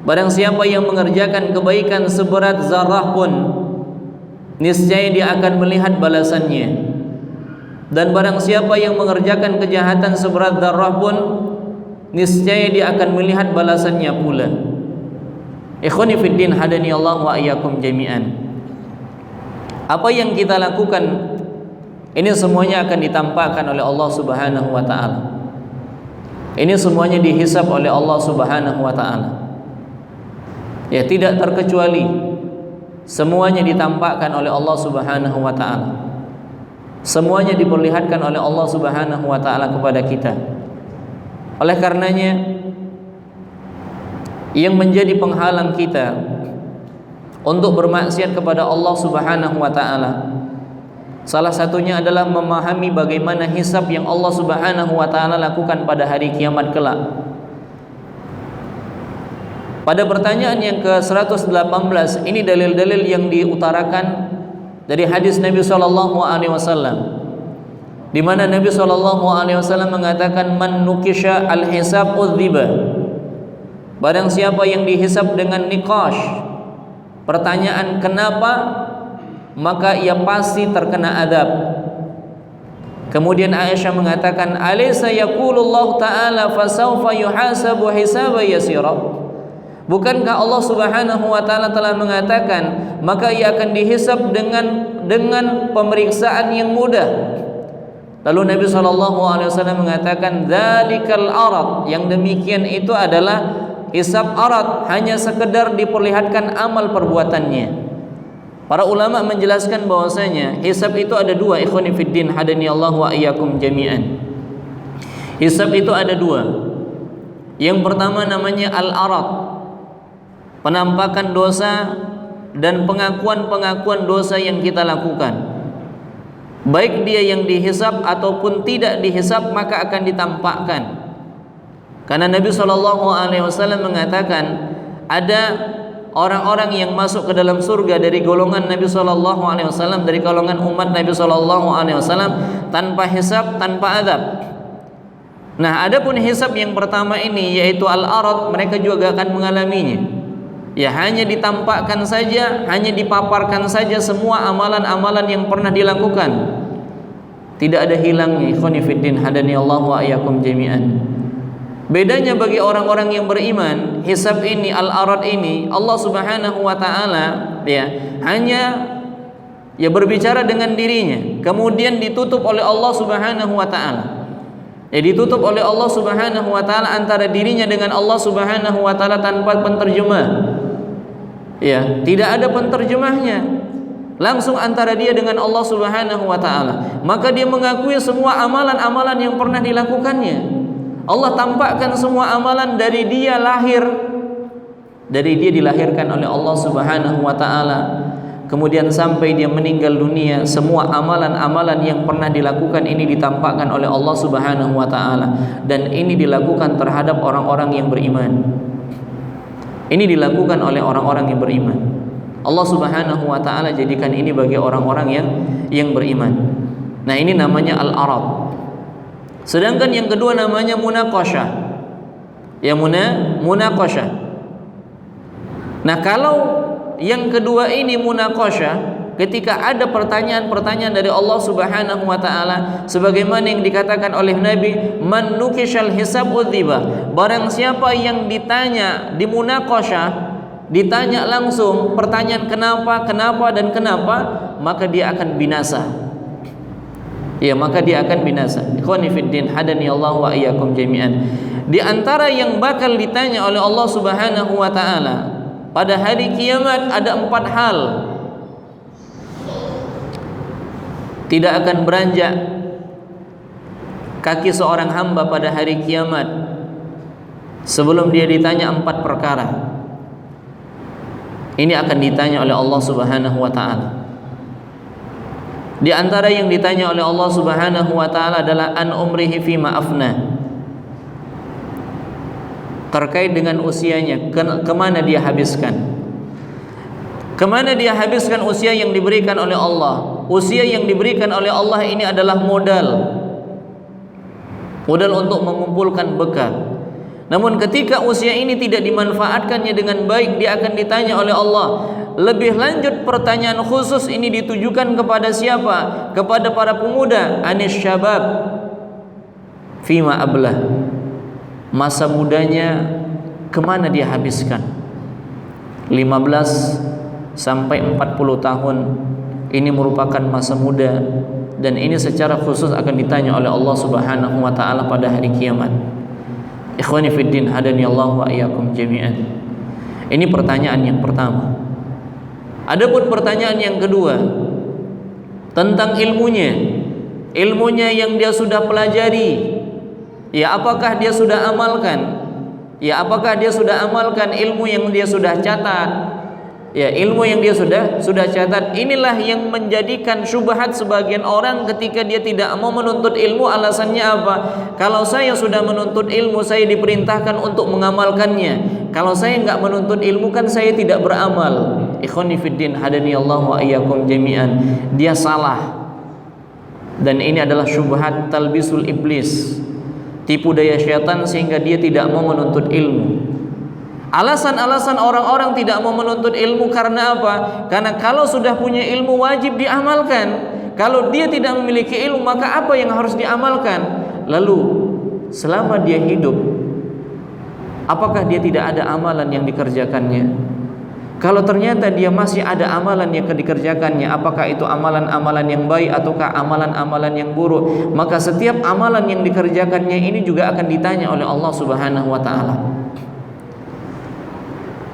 Barang siapa yang mengerjakan kebaikan seberat zarah pun, niscaya dia akan melihat balasannya. Dan barang siapa yang mengerjakan kejahatan seberat zarah pun, niscaya dia akan melihat balasannya pula. Ikhwani fiddin hadani Allah wa iyyakum jami'an. Apa yang kita lakukan ini semuanya akan ditampakkan oleh Allah Subhanahu wa taala. Ini semuanya dihisab oleh Allah Subhanahu wa taala. Ya, tidak terkecuali semuanya ditampakkan oleh Allah Subhanahu wa taala. Semuanya diperlihatkan oleh Allah Subhanahu wa taala kepada kita. Oleh karenanya, yang menjadi penghalang kita untuk bermaksiat kepada Allah Subhanahu wa taala, salah satunya adalah memahami bagaimana hisab yang Allah Subhanahu wa taala lakukan pada hari kiamat kelak. Pada pertanyaan yang ke-118 ini dalil-dalil yang diutarakan dari hadis Nabi sallallahu alaihi wasallam, di mana Nabi sallallahu alaihi wasallam mengatakan, man nukisha al-hisab udziba. Barang siapa yang dihisab dengan niqash, pertanyaan kenapa, maka ia pasti terkena adab. Kemudian Aisyah mengatakan, alaysa yaqulullahu ta'ala fasawfa yuhasabu hisaba yasira. Bukankah Allah Subhanahu wa taala telah mengatakan maka ia akan dihisab dengan pemeriksaan yang mudah. Lalu Nabi SAW mengatakan, dzalikal arad, yang demikian itu adalah hisab arad, hanya sekedar diperlihatkan amal perbuatannya. Para ulama menjelaskan bahwasanya hisab itu ada dua, ikhwani fiddin hadaniyallahu wa iyyakum jami'an. Hisab itu ada dua. Yang pertama namanya al-arad, penampakan dosa dan pengakuan-pengakuan dosa yang kita lakukan. Baik dia yang dihisab ataupun tidak dihisab, maka akan ditampakkan. Karena Nabi SAW mengatakan ada orang-orang yang masuk ke dalam surga dari golongan Nabi SAW, dari golongan umat Nabi SAW, tanpa hisab, tanpa adab. Nah, adapun hisab yang pertama ini yaitu al-arad, mereka juga akan mengalaminya. Ya, hanya ditampakkan saja, hanya dipaparkan saja semua amalan-amalan yang pernah dilakukan. Tidak ada hilangnya, ikhwani fiddin hadaniyallahu wa iyyakum jami'an. Bedanya bagi orang-orang yang beriman, hisab ini, al-arad ini, Allah Subhanahu wa taala hanya berbicara dengan dirinya, kemudian ditutup oleh Allah Subhanahu wa taala. Ditutup oleh Allah Subhanahu wa taala antara dirinya dengan Allah Subhanahu wa taala tanpa penterjemah. Tidak ada penterjemahnya, langsung antara dia dengan Allah Subhanahu wa taala. Maka dia mengakui semua amalan-amalan yang pernah dilakukannya. Allah tampakkan semua amalan dari dia lahir, dari dia dilahirkan oleh Allah Subhanahu wa taala, kemudian sampai dia meninggal dunia, semua amalan-amalan yang pernah dilakukan ini ditampakkan oleh Allah Subhanahu wa taala, dan ini dilakukan terhadap orang-orang yang beriman. Ini dilakukan oleh orang-orang yang beriman. Allah Subhanahu wa taala jadikan ini bagi orang-orang yang beriman. Nah, ini namanya al-arad. Sedangkan yang kedua namanya munaqasyah. Munaqasyah. Nah, kalau yang kedua ini munaqasyah, ketika ada pertanyaan-pertanyaan dari Allah Subhanahu wa taala, sebagaimana yang dikatakan oleh Nabi, man nukishal hisab udziba. Barang siapa yang ditanya di munaqasyah, ditanya langsung pertanyaan kenapa dan kenapa, maka dia akan binasa. Maka dia akan binasa. Ikhwani fiddin hadaniyallahu wa iyyakum jami'an. Di antara yang bakal ditanya oleh Allah Subhanahu wa taala pada hari kiamat ada 4 hal. Tidak akan beranjak kaki seorang hamba pada hari kiamat sebelum dia ditanya 4 perkara. Ini akan ditanya oleh Allah Subhanahu wa taala. Di antara yang ditanya oleh Allah Subhanahu wa taala adalah an umrihi fima afna. Terkait dengan usianya, kemana dia habiskan. Kemana dia habiskan usia yang diberikan oleh Allah. Usia yang diberikan oleh Allah ini adalah modal untuk mengumpulkan bekal. Namun ketika usia ini tidak dimanfaatkannya dengan baik, dia akan ditanya oleh Allah. Lebih lanjut, pertanyaan khusus ini ditujukan kepada siapa? Kepada para pemuda. Anis syabab fima ablah. Masa mudanya kemana dia habiskan? 15 sampai 40 tahun ini merupakan masa muda, dan ini secara khusus akan ditanya oleh Allah Subhanahu wa taala pada hari kiamat. Ikhwani fiddin hadaniyallahu wa iyyakum jami'an. Ini pertanyaan yang pertama. Adapun pertanyaan yang kedua tentang ilmunya yang dia sudah pelajari, Ya, apakah dia sudah amalkan? Ya, apakah dia sudah amalkan ilmu yang dia sudah catat? Ya, ilmu yang dia sudah catat. Inilah yang menjadikan syubhat sebagian orang ketika dia tidak mau menuntut ilmu. Alasannya apa? Kalau saya sudah menuntut ilmu, saya diperintahkan untuk mengamalkannya. Kalau saya enggak menuntut ilmu, kan saya tidak beramal. Ikhwani fiddin, hadani Allah wa iyyakum jami'an. Dia salah. Dan ini adalah syubhat talbisul iblis, tipu daya syaitan, sehingga dia tidak mau menuntut ilmu. Alasan-alasan orang-orang tidak mau menuntut ilmu karena apa? Karena kalau sudah punya ilmu wajib diamalkan. Kalau dia tidak memiliki ilmu, maka apa yang harus diamalkan? Lalu selama dia hidup, apakah dia tidak ada amalan yang dikerjakannya? Kalau ternyata dia masih ada amalan yang dikerjakannya, apakah itu amalan-amalan yang baik ataukah amalan-amalan yang buruk? Maka setiap amalan yang dikerjakannya ini juga akan ditanya oleh Allah Subhanahu wa taala.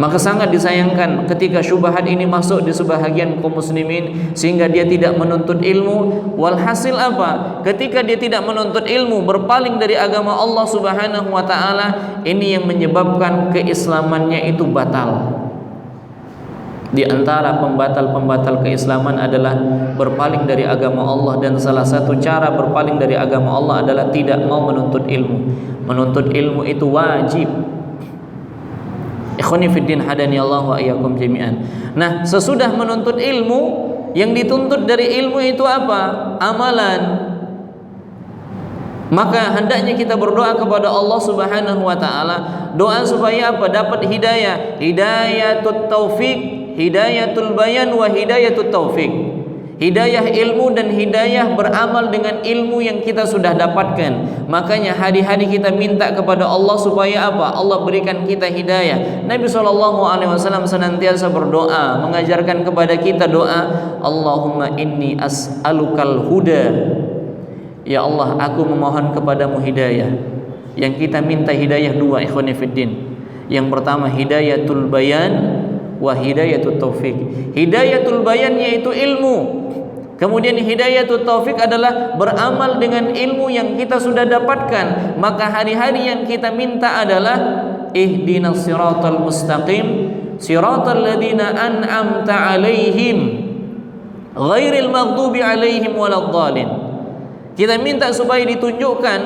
Maka sangat disayangkan ketika syubhat ini masuk di sebahagian kaum muslimin sehingga dia tidak menuntut ilmu. Walhasil apa? Ketika dia tidak menuntut ilmu, berpaling dari agama Allah Subhanahu wa taala, ini yang menyebabkan keislamannya itu batal. Di antara pembatal-pembatal keislaman adalah berpaling dari agama Allah, dan salah satu cara berpaling dari agama Allah adalah tidak mau menuntut ilmu. Menuntut ilmu itu wajib. Ikhwani fiddin, hadani Allah wa iyyakum jami'an. Nah, sesudah menuntut ilmu, yang dituntut dari ilmu itu apa? Amalan. Maka hendaknya kita berdoa kepada Allah Subhanahu wa taala, doa supaya apa? Dapat hidayah, hidayatut taufik, hidayatul bayan wa hidayatut taufik. Hidayah ilmu dan hidayah beramal dengan ilmu yang kita sudah dapatkan. Makanya hari-hari kita minta kepada Allah supaya apa? Allah berikan kita hidayah. Nabi SAW senantiasa berdoa, mengajarkan kepada kita doa, Allahumma inni as'alukal huda. Ya Allah, aku memohon kepadamu hidayah. Yang kita minta hidayah dua, ikhwani fiddin. Yang pertama hidayatul bayan wa hidayatul taufik. Hidayatul bayan yaitu ilmu. Kemudian hidayatul taufik adalah beramal dengan ilmu yang kita sudah dapatkan. Maka hari-hari yang kita minta adalah ihdinas siratal mustaqim, siratal ladzina an'amta 'alaihim ghairil maghdubi 'alaihim waladdallin. Kita minta supaya ditunjukkan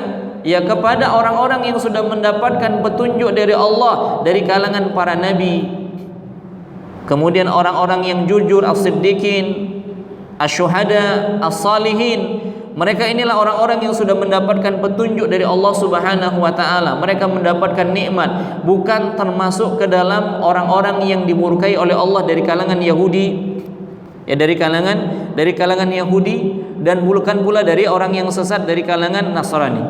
ya kepada orang-orang yang sudah mendapatkan petunjuk dari Allah, dari kalangan para nabi, kemudian orang-orang yang jujur, as-siddiqin, asyuhada, as-salihin. Mereka inilah orang-orang yang sudah mendapatkan petunjuk dari Allah Subhanahu wa taala. Mereka mendapatkan nikmat, bukan termasuk ke dalam orang-orang yang dimurkai oleh Allah dari kalangan Yahudi. Ya, dari kalangan Yahudi, dan bukan pula dari orang yang sesat dari kalangan Nasrani.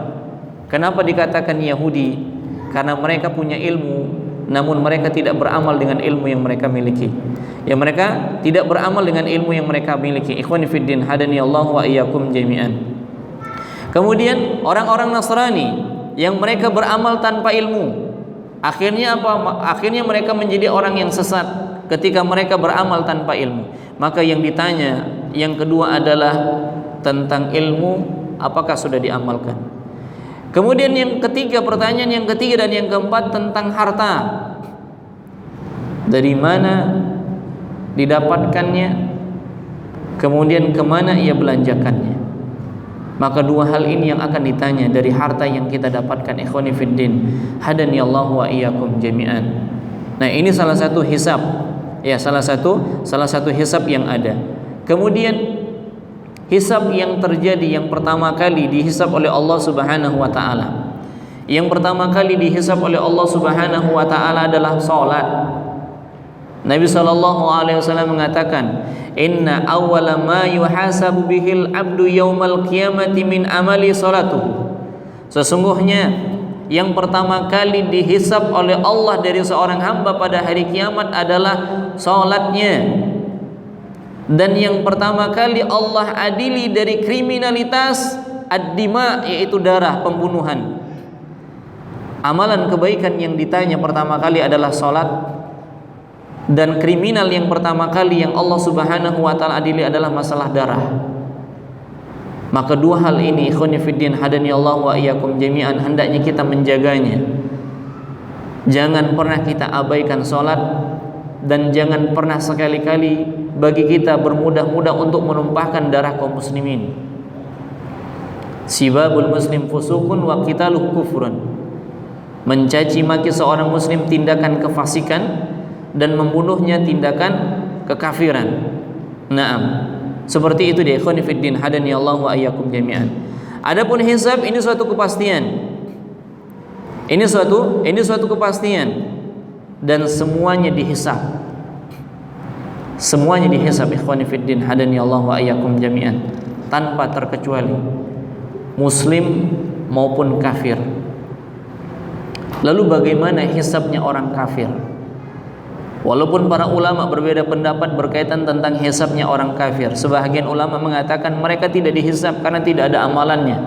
Kenapa dikatakan Yahudi? Karena mereka punya ilmu, namun mereka tidak beramal dengan ilmu yang mereka miliki. Ya, mereka tidak beramal dengan ilmu yang mereka miliki. Ikhwani fiddin, hadani Allah wa iyyakum jami'an. Kemudian orang-orang Nasrani yang mereka beramal tanpa ilmu, akhirnya apa? Akhirnya mereka menjadi orang yang sesat ketika mereka beramal tanpa ilmu. Maka yang ditanya yang kedua adalah tentang ilmu, apakah sudah diamalkan? Kemudian yang ketiga, pertanyaan yang ketiga dan yang keempat tentang harta. Dari mana didapatkannya? Kemudian kemana ia belanjakannya? Maka dua hal ini yang akan ditanya dari harta yang kita dapatkan. Ikhwani fiddin, hadani Allah wa iyyakum jami'an. Nah, ini salah satu hisab. Ya, salah satu hisab yang ada. Kemudian hisab yang terjadi yang pertama kali dihisab oleh Allah Subhanahu wa taala. Yang pertama kali dihisab oleh Allah Subhanahu wa taala adalah salat. Nabi sallallahu alaihi wasallam mengatakan, "Inna awwala ma yuhasabu bihil 'abdu yaumal qiyamati min amali salatuhu." Sesungguhnya yang pertama kali dihisab oleh Allah dari seorang hamba pada hari kiamat adalah salatnya. Dan yang pertama kali Allah adili dari kriminalitas ad-dima, yaitu darah, pembunuhan. Amalan kebaikan yang ditanya pertama kali adalah salat, dan kriminal yang pertama kali yang Allah Subhanahu wa taala adili adalah masalah darah. Maka dua hal ini ikhwani fiddin hadani Allah wa iyyakum jami'an hendaknya kita menjaganya. Jangan pernah kita abaikan salat dan jangan pernah sekali-kali bagi kita bermudah-mudah untuk menumpahkan darah kaum muslimin. Sibabul muslim fusuqun wa qitaluhu kufrun. Mencaci maki seorang muslim tindakan kefasikan dan membunuhnya tindakan kekafiran. Naam. Seperti itu dia ikhwan fiddin hadani Allah wa iyyakum jami'an. Adapun hisab ini suatu kepastian. Ini suatu kepastian dan semuanya dihisab. Semuanya dihisab ikhwan fiddin hadani Allah wa iyyakum jami'an tanpa terkecuali muslim maupun kafir. Lalu bagaimana hisabnya orang kafir? Walaupun para ulama berbeda pendapat berkaitan tentang hisabnya orang kafir. Sebahagian ulama mengatakan mereka tidak dihisab karena tidak ada amalannya.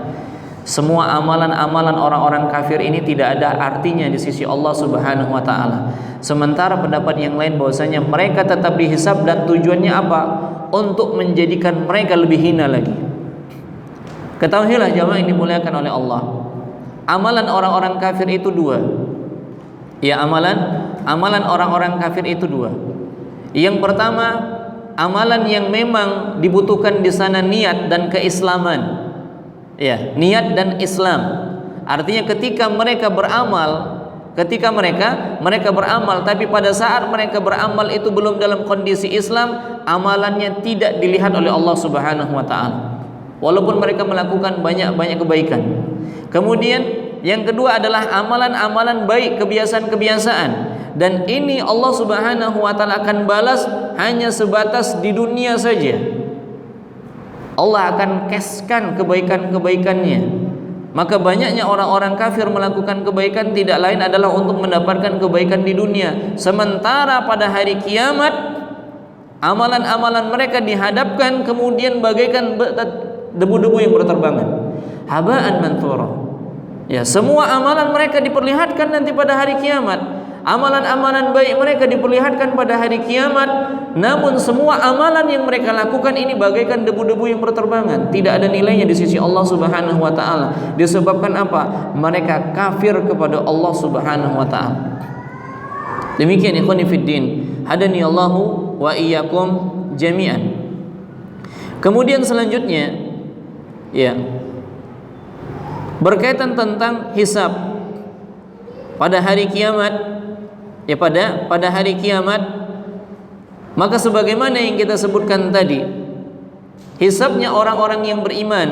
Semua amalan-amalan orang-orang kafir ini tidak ada artinya di sisi Allah Subhanahu wa taala. Sementara pendapat yang lain bahwasanya mereka tetap dihisab dan tujuannya apa? Untuk menjadikan mereka lebih hina lagi. Ketahuilah jamaah yang dimuliakan oleh Allah. Amalan orang-orang kafir itu dua. Ya, amalan orang-orang kafir itu dua. Yang pertama, amalan yang memang dibutuhkan di sana niat dan keislaman. Ya, niat dan Islam. Artinya ketika mereka beramal, mereka beramal tapi pada saat mereka beramal itu belum dalam kondisi Islam, amalannya tidak dilihat oleh Allah Subhanahu wa taala. Walaupun mereka melakukan banyak-banyak kebaikan. Kemudian yang kedua adalah amalan-amalan baik, kebiasaan-kebiasaan, dan ini Allah Subhanahu wa taala akan balas hanya sebatas di dunia saja. Allah akan keskan kebaikan-kebaikannya. Maka banyaknya orang-orang kafir melakukan kebaikan tidak lain adalah untuk mendapatkan kebaikan di dunia. Sementara pada hari kiamat amalan-amalan mereka dihadapkan kemudian bagaikan debu-debu yang berterbangan. Haba'an manthura. Ya, semua amalan mereka diperlihatkan nanti pada hari kiamat. Amalan-amalan baik mereka diperlihatkan pada hari kiamat. Namun semua amalan yang mereka lakukan ini bagaikan debu-debu yang berterbangan. Tidak ada nilainya di sisi Allah Subhanahu wa taala. Disebabkan apa? Mereka kafir kepada Allah Subhanahu wa taala. Demikian ikhwani fiddin, hadani Allahu wa iyyakum jami'an. Kemudian selanjutnya ya, berkaitan tentang hisab pada hari kiamat, ya pada hari kiamat, maka sebagaimana yang kita sebutkan tadi, hisabnya orang-orang yang beriman,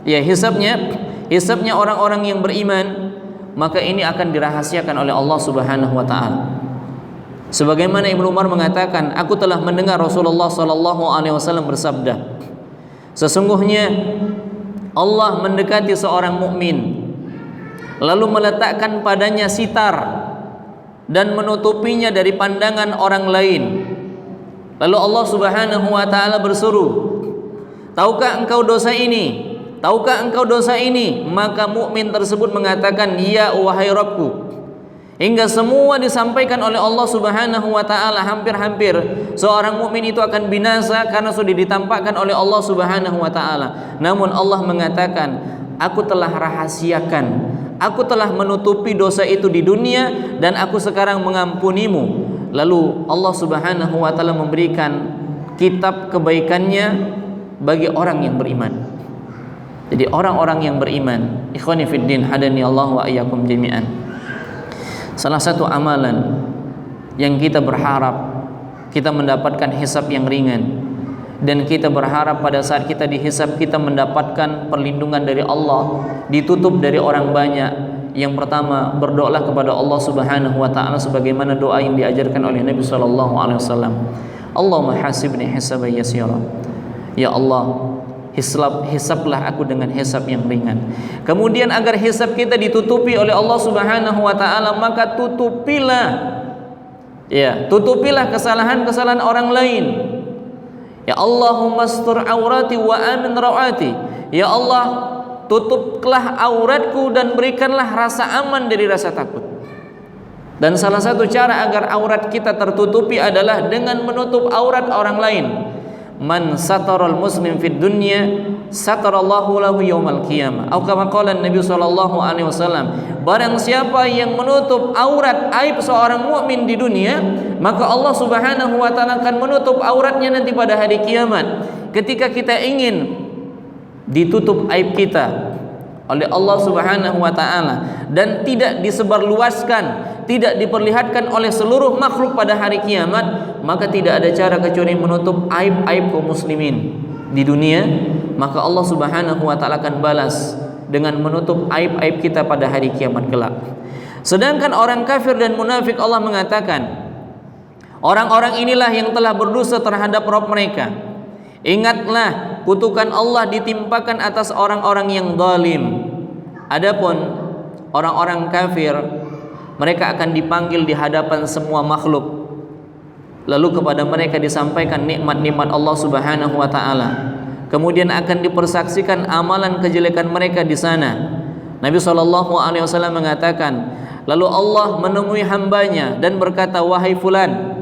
ya hisabnya orang-orang yang beriman, maka ini akan dirahasiakan oleh Allah Subhanahu wa taala. Sebagaimana Ibnu Umar mengatakan, aku telah mendengar Rasulullah sallallahu alaihi wasallam bersabda, sesungguhnya Allah mendekati seorang mukmin lalu meletakkan padanya sitar dan menutupinya dari pandangan orang lain. Lalu Allah Subhanahu wa taala berseru, tahukah engkau dosa ini? Tahukah engkau dosa ini? Maka mukmin tersebut mengatakan, ya wahai Rabbku. Hingga semua disampaikan oleh Allah Subhanahu wa taala, hampir-hampir seorang mukmin itu akan binasa karena sudah ditampakkan oleh Allah Subhanahu wa taala. Namun Allah mengatakan, aku telah rahasiakan, aku telah menutupi dosa itu di dunia dan aku sekarang mengampunimu. Lalu Allah Subhanahu wa taala memberikan kitab kebaikannya bagi orang yang beriman. Jadi orang-orang yang beriman, ikhwani fiddin hadani Allah wa iyyakum jami'an. Salah satu amalan yang kita berharap kita mendapatkan hisab yang ringan, dan kita berharap pada saat kita dihisab kita mendapatkan perlindungan dari Allah, ditutup dari orang banyak. Yang pertama, berdoalah kepada Allah Subhanahu wa taala sebagaimana doa yang diajarkan oleh Nabi sallallahu alaihi wasallam. Allahumma hasibni hisaban yasira. Ya Allah, hisablah aku dengan hisab yang ringan. Kemudian agar hisab kita ditutupi oleh Allah Subhanahu wa taala, maka tutupilah kesalahan-kesalahan orang lain. Ya Allahumma astur aurati wa amin rawati. Ya Allah, tutuplah auratku dan berikanlah rasa aman dari rasa takut. Dan salah satu cara agar aurat kita tertutupi adalah dengan menutup aurat orang lain. man sataral muslim fid dunya satarallahu lahu yaumal qiyamah. Atau kama qala Nabi sallallahu alaihi wasallam, barang siapa yang menutup aurat aib seorang mukmin di dunia, maka Allah Subhanahu wa taala akan menutup auratnya nanti pada hari kiamat. Ketika kita ingin ditutup aib kita oleh Allah Subhanahu wa taala dan tidak disebarluaskan, tidak diperlihatkan oleh seluruh makhluk pada hari kiamat, maka tidak ada cara kecuali menutup aib-aib kaum muslimin di dunia. Maka Allah Subhanahu wa taala akan balas dengan menutup aib-aib kita pada hari kiamat kelak. Sedangkan orang kafir dan munafik, Allah mengatakan, orang-orang inilah yang telah berdosa terhadap Rabb mereka. Ingatlah, kutukan Allah ditimpakan atas orang-orang yang zalim. Adapun orang-orang kafir, mereka akan dipanggil di hadapan semua makhluk. Lalu kepada mereka disampaikan nikmat-nikmat Allah Subhanahu wa taala. Kemudian akan dipersaksikan amalan kejelekan mereka di sana. Nabi SAW mengatakan, lalu Allah menemui hambanya dan berkata, wahai fulan,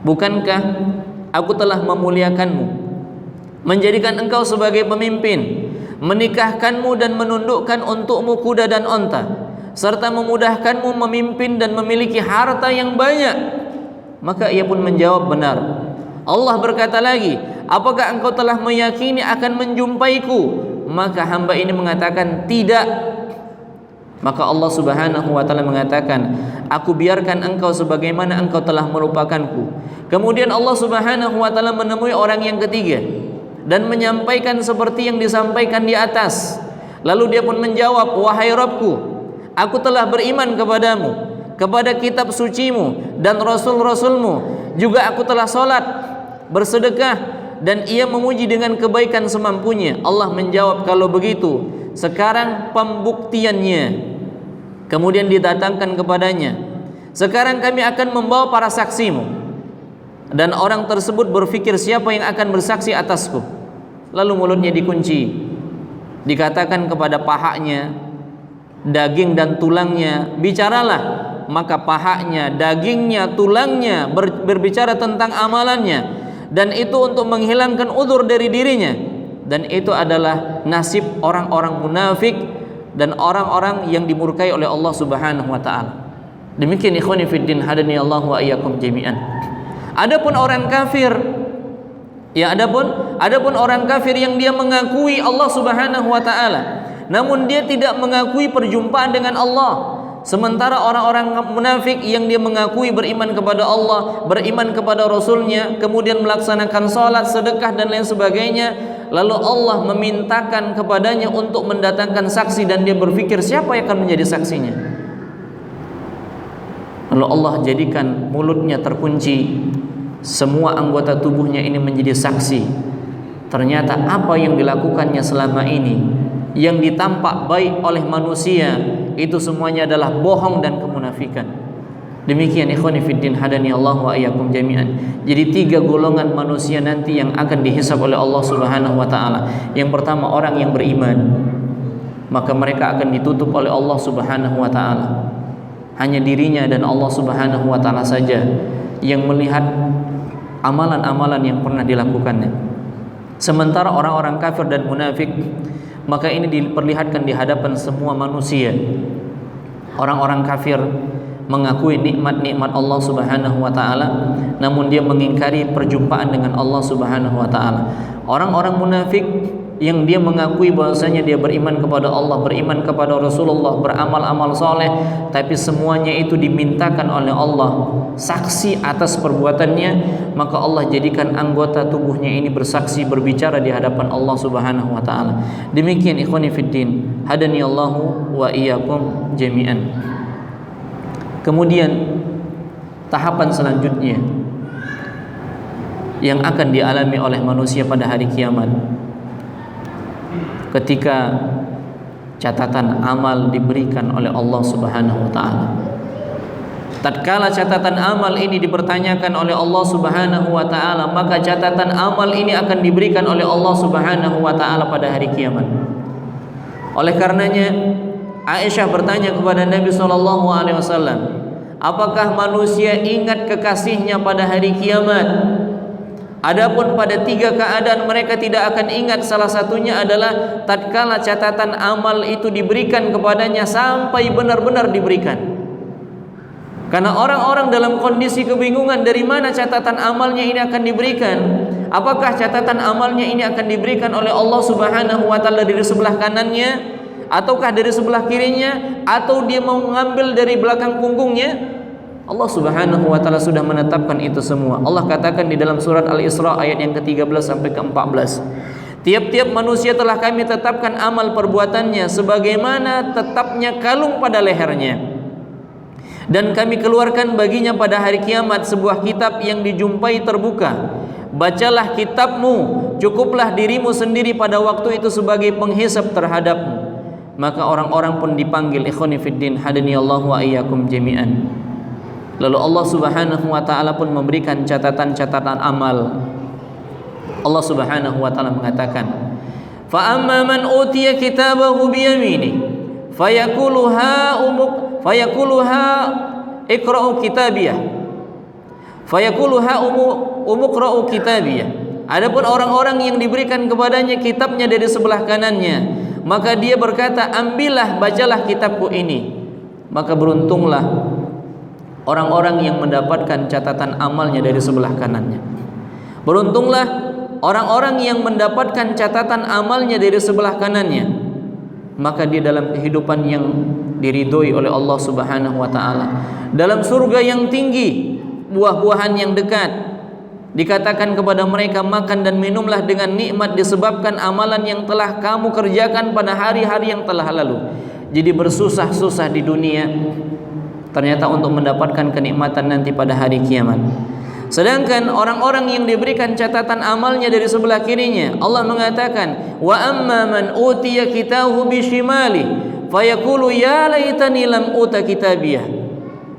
bukankah aku telah memuliakanmu, menjadikan engkau sebagai pemimpin, menikahkanmu dan menundukkan untukmu kuda dan onta, serta memudahkanmu memimpin dan memiliki harta yang banyak? Maka ia pun menjawab, benar. Allah berkata lagi, apakah engkau telah meyakini akan menjumpaiku? Maka hamba ini mengatakan, tidak. Maka Allah Subhanahu wa taala mengatakan, aku biarkan engkau sebagaimana engkau telah melupakanku. Kemudian Allah Subhanahu wa taala menemui orang yang ketiga dan menyampaikan seperti yang disampaikan di atas. Lalu dia pun menjawab, wahai Rabbku, aku telah beriman kepadamu, kepada kitab sucimu dan rasul-rasulmu. Juga aku telah salat, bersedekah, dan ia memuji dengan kebaikan semampunya. Allah menjawab, kalau begitu sekarang pembuktiannya. Kemudian didatangkan kepadanya, sekarang kami akan membawa para saksimu. Dan orang tersebut berpikir, siapa yang akan bersaksi atasku? Lalu mulutnya dikunci, dikatakan kepada pahanya, daging dan tulangnya, bicaralah. Maka pahanya, dagingnya, tulangnya berbicara tentang amalannya, dan itu untuk menghilangkan udzur dari dirinya. Dan itu adalah nasib orang-orang munafik dan orang-orang yang dimurkai oleh Allah Subhanahu wa taala. Demikian ikhwani fiddin, hadani Allah wa iyyakum jami'an. Adapun orang kafir, ya adapun orang kafir yang dia mengakui Allah Subhanahu wa taala, namun dia tidak mengakui perjumpaan dengan Allah. Sementara orang-orang munafik yang dia mengakui beriman kepada Allah, beriman kepada Rasulnya, kemudian melaksanakan sholat, sedekah dan lain sebagainya, lalu Allah memintakan kepadanya untuk mendatangkan saksi, dan dia berpikir siapa yang akan menjadi saksinya. Lalu Allah jadikan mulutnya terkunci, semua anggota tubuhnya ini menjadi saksi. Ternyata apa yang dilakukannya selama ini, yang ditampak baik oleh manusia, itu semuanya adalah bohong dan kemunafikan. Demikian ikhwani fiddin, hadani Allah wa iyyakum jami'an. Jadi 3 golongan manusia nanti yang akan dihisab oleh Allah Subhanahu wa taala. Yang pertama, orang yang beriman, maka mereka akan ditutup oleh Allah Subhanahu wa taala. Hanya dirinya dan Allah Subhanahu wa taala saja yang melihat amalan-amalan yang pernah dilakukannya. Sementara orang-orang kafir dan munafik, maka ini diperlihatkan di hadapan semua manusia. Orang-orang kafir mengakui nikmat-nikmat Allah Subhanahu wa taala, namun dia mengingkari perjumpaan dengan Allah Subhanahu wa taala. Orang-orang munafik yang dia mengakui bahwasanya dia beriman kepada Allah, beriman kepada Rasulullah, beramal-amal soleh, tapi semuanya itu dimintakan oleh Allah saksi atas perbuatannya, maka Allah jadikan anggota tubuhnya ini bersaksi, berbicara di hadapan Allah Subhanahu wa taala. Demikian ikhwani fiddin, hadani Allahu wa iyyakum jami'an. Kemudian tahapan selanjutnya yang akan dialami oleh manusia pada hari kiamat, ketika catatan amal diberikan oleh Allah Subhanahu wa taala. Tatkala catatan amal ini dipertanyakan oleh Allah Subhanahu wa taala, maka catatan amal ini akan diberikan oleh Allah Subhanahu wa taala pada hari kiamat. Oleh karenanya Aisyah bertanya kepada Nabi sallallahu alaihi wasallam, apakah manusia ingat kekasihnya pada hari kiamat? Adapun pada 3 keadaan mereka tidak akan ingat, salah satunya adalah tatkala catatan amal itu diberikan kepadanya sampai benar-benar diberikan. Karena orang-orang dalam kondisi kebingungan dari mana catatan amalnya ini akan diberikan. Apakah catatan amalnya ini akan diberikan oleh Allah Subhanahu wa taala dari sebelah kanannya, ataukah dari sebelah kirinya, atau dia mau mengambil dari belakang punggungnya? Allah Subhanahu wa taala sudah menetapkan itu semua. Allah katakan di dalam surat Al-Isra ayat yang ke-13 sampai ke-14. Tiap-tiap manusia telah kami tetapkan amal perbuatannya sebagaimana tetapnya kalung pada lehernya. Dan kami keluarkan baginya pada hari kiamat sebuah kitab yang dijumpai terbuka. Bacalah kitabmu, cukuplah dirimu sendiri pada waktu itu sebagai penghisab terhadapmu. Maka orang-orang pun dipanggil, ikhwani fiddin, hadaniyallahu wa iyyakum jami'an. Lalu Allah Subhanahu wa taala pun memberikan catatan-catatan amal. Allah Subhanahu wa taala mengatakan, "Fa amma man utiya kitabahu bi yamini, fayaqulu iqra'u kitabiyah." Fayaqulu umqra'u kitabiyah. Adapun orang-orang yang diberikan kepadanya kitabnya dari sebelah kanannya, maka dia berkata, "Ambillah, bacalah kitabku ini." Maka beruntunglah orang-orang yang mendapatkan catatan amalnya dari sebelah kanannya. Beruntunglah orang-orang yang mendapatkan catatan amalnya dari sebelah kanannya. Maka dia dalam kehidupan yang diridhoi oleh Allah Subhanahu wa taala, dalam surga yang tinggi, buah-buahan yang dekat. Dikatakan kepada mereka, makan dan minumlah dengan nikmat disebabkan amalan yang telah kamu kerjakan pada hari-hari yang telah lalu. Jadi bersusah-susah di dunia, ternyata untuk mendapatkan kenikmatan nanti pada hari kiamat. Sedangkan orang-orang yang diberikan catatan amalnya dari sebelah kirinya, Allah mengatakan, wa amma man utiya kitabahu bishimali fayaqulu ya laitani lam uta kitabiyah.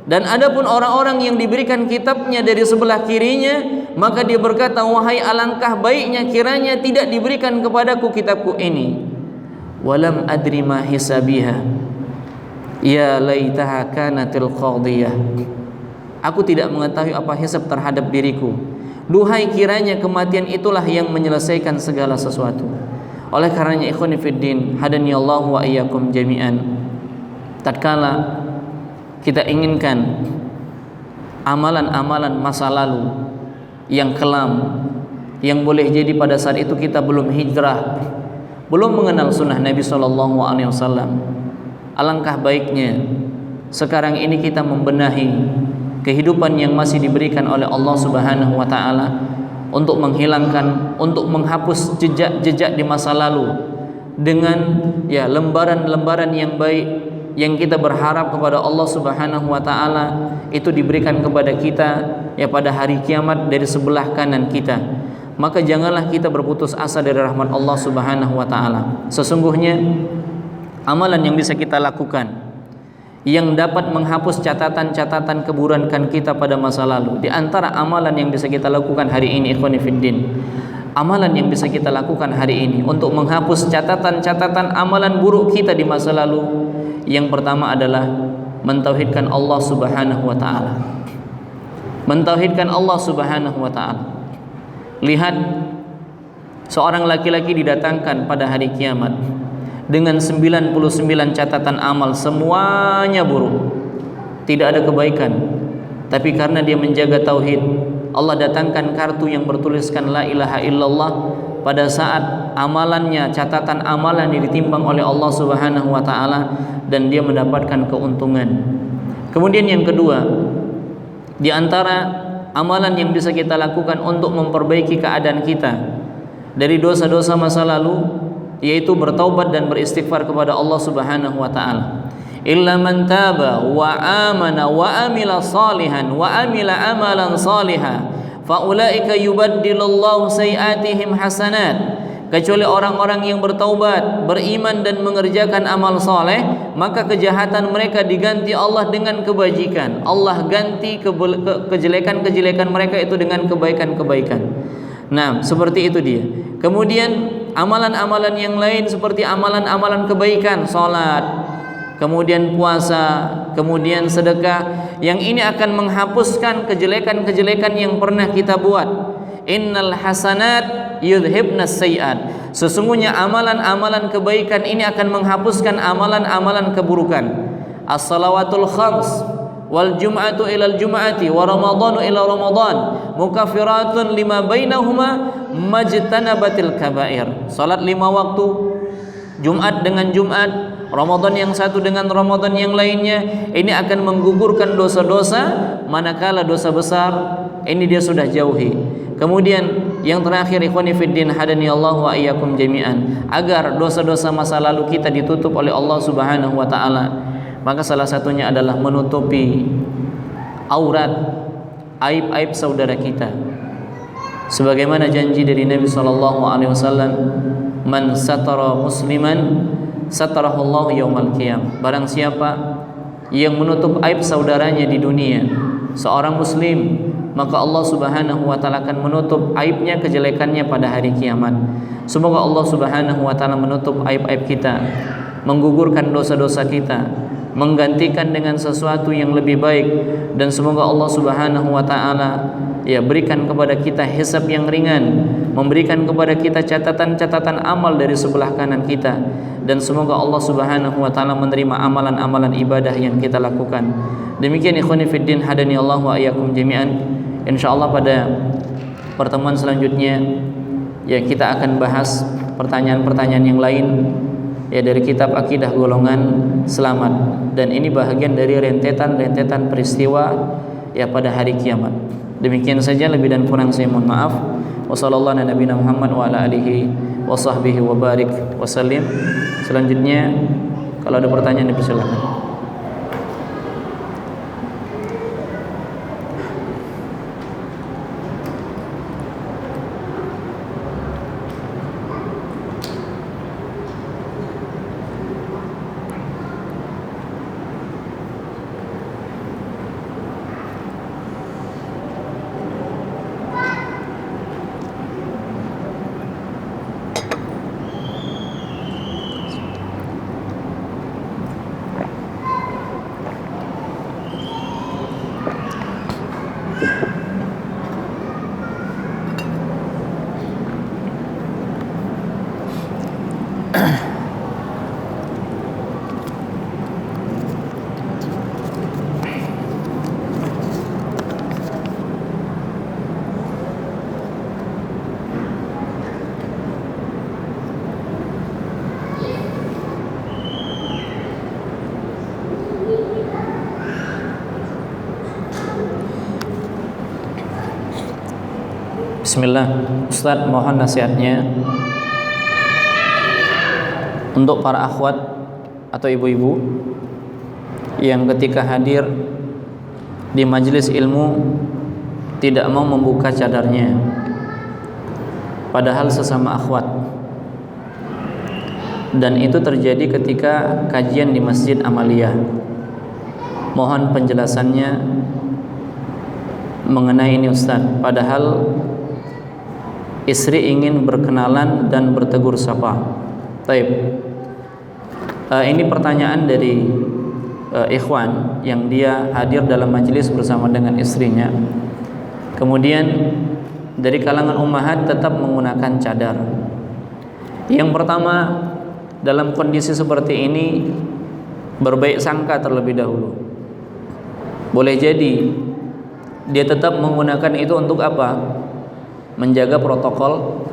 Dan adapun orang-orang yang diberikan kitabnya dari sebelah kirinya, maka dia berkata, wahai alangkah baiknya kiranya tidak diberikan kepadaku kitabku ini. Walam adri ma hisabiha, ya laitaha kanatil qadiyah. Aku tidak mengetahui apa hisab terhadap diriku. Duhai kiranya kematian itulah yang menyelesaikan segala sesuatu. Oleh karenanya ikhwani fiddin, hadaniyallahu wa iyyakum jami'an, tatkala kita inginkan amalan-amalan masa lalu yang kelam, yang boleh jadi pada saat itu kita belum hijrah, belum mengenal sunnah Nabi SAW, alangkah baiknya sekarang ini kita membenahi kehidupan yang masih diberikan oleh Allah Subhanahu wa taala untuk menghilangkan, untuk menghapus jejak-jejak di masa lalu dengan lembaran-lembaran yang baik yang kita berharap kepada Allah Subhanahu wa taala itu diberikan kepada kita pada hari kiamat dari sebelah kanan kita. Maka janganlah kita berputus asa dari rahmat Allah Subhanahu wa taala. Sesungguhnya amalan yang bisa kita lakukan yang dapat menghapus catatan-catatan keburukan kita pada masa lalu. Di antara amalan yang bisa kita lakukan hari ini, ikhwani fiddin, amalan yang bisa kita lakukan hari ini untuk menghapus catatan-catatan amalan buruk kita di masa lalu, yang pertama adalah mentauhidkan Allah Subhanahu wa taala. Mentauhidkan Allah Subhanahu wa taala. Lihat, seorang laki-laki didatangkan pada hari kiamat dengan 99 catatan amal, semuanya buruk, tidak ada kebaikan. Tapi karena dia menjaga tauhid, Allah datangkan kartu yang bertuliskan la ilaha illallah. Pada saat amalannya, catatan amalan yang ditimbang oleh Allah Subhanahu wa taala, dan dia mendapatkan keuntungan. Kemudian yang kedua, di antara amalan yang bisa kita lakukan untuk memperbaiki keadaan kita dari dosa-dosa masa lalu, yaitu bertaubat dan beristighfar kepada Allah Subhanahu wa taala. Illa man taba wa amana wa amila salihan wa amila amalan salihan fa ulaika yubaddilullahu sayiatihim hasanat. Kecuali orang-orang yang bertaubat, beriman dan mengerjakan amal soleh, maka kejahatan mereka diganti Allah dengan kebajikan. Allah ganti kejelekan-kejelekan mereka itu dengan kebaikan-kebaikan. Nah, seperti itu dia. Kemudian amalan-amalan yang lain seperti amalan-amalan kebaikan, salat, kemudian puasa, kemudian sedekah, yang ini akan menghapuskan kejelekan-kejelekan yang pernah kita buat. innal hasanat yudhibnas sayyi'at. Sesungguhnya amalan-amalan kebaikan ini akan menghapuskan amalan-amalan keburukan. As-salawatul khams wal jum'atu ilal jum'ati wa ramadhanu ila ramadan mukaffiratun lima bainahuma majtanabatil kabair. Salat 5 waktu, Jumat dengan Jumat, Ramadan yang satu dengan Ramadan yang lainnya, ini akan menggugurkan dosa-dosa manakala dosa besar ini dia sudah jauhi. Kemudian yang terakhir, ikhwani fiddin hadani Allah wa iyyakum jami'an, agar dosa-dosa masa lalu kita ditutup oleh Allah Subhanahu wa taala, maka salah satunya adalah menutupi aurat, aib-aib saudara kita. Sebagaimana janji dari Nabi sallallahu alaihi wasallam, man satara musliman satarahullahu yaumal qiyam. Barang siapa yang menutup aib saudaranya di dunia, seorang muslim, maka Allah Subhanahu wa taala akan menutup aibnya, kejelekannya pada hari kiamat. Semoga Allah Subhanahu wa taala menutup aib-aib kita, menggugurkan dosa-dosa kita, menggantikan dengan sesuatu yang lebih baik, dan semoga Allah Subhanahu wa taala berikan kepada kita hisab yang ringan, memberikan kepada kita catatan-catatan amal dari sebelah kanan kita, dan semoga Allah Subhanahu wa taala menerima amalan-amalan ibadah yang kita lakukan. Demikian ikhwani fiddin hadani Allah wa iyyakum jami'an. Insyaallah pada pertemuan selanjutnya kita akan bahas pertanyaan-pertanyaan yang lain dari kitab Akidah Golongan Selamat, dan ini bahagian dari rentetan peristiwa pada hari kiamat. Demikian saja, lebih dan kurang saya mohon maaf. Wassallallahu ala nabiyina Muhammad wa ala alihi wa sahbihi wa barik wasallim. Selanjutnya kalau ada pertanyaan dipersilakan. Bismillah. Ustaz, mohon nasihatnya untuk para akhwat atau ibu-ibu yang ketika hadir di majelis ilmu tidak mau membuka cadarnya, padahal sesama akhwat, dan itu terjadi ketika kajian di Masjid Amaliyah. Mohon penjelasannya mengenai ini Ustaz. Padahal istri ingin berkenalan dan bertegur sapa. Taib. Ini pertanyaan dari ikhwan yang dia hadir dalam majelis bersama dengan istrinya. Kemudian dari kalangan ummahat tetap menggunakan cadar. Yang pertama, dalam kondisi seperti ini berbaik sangka terlebih dahulu. Boleh jadi dia tetap menggunakan itu untuk apa? Menjaga protokol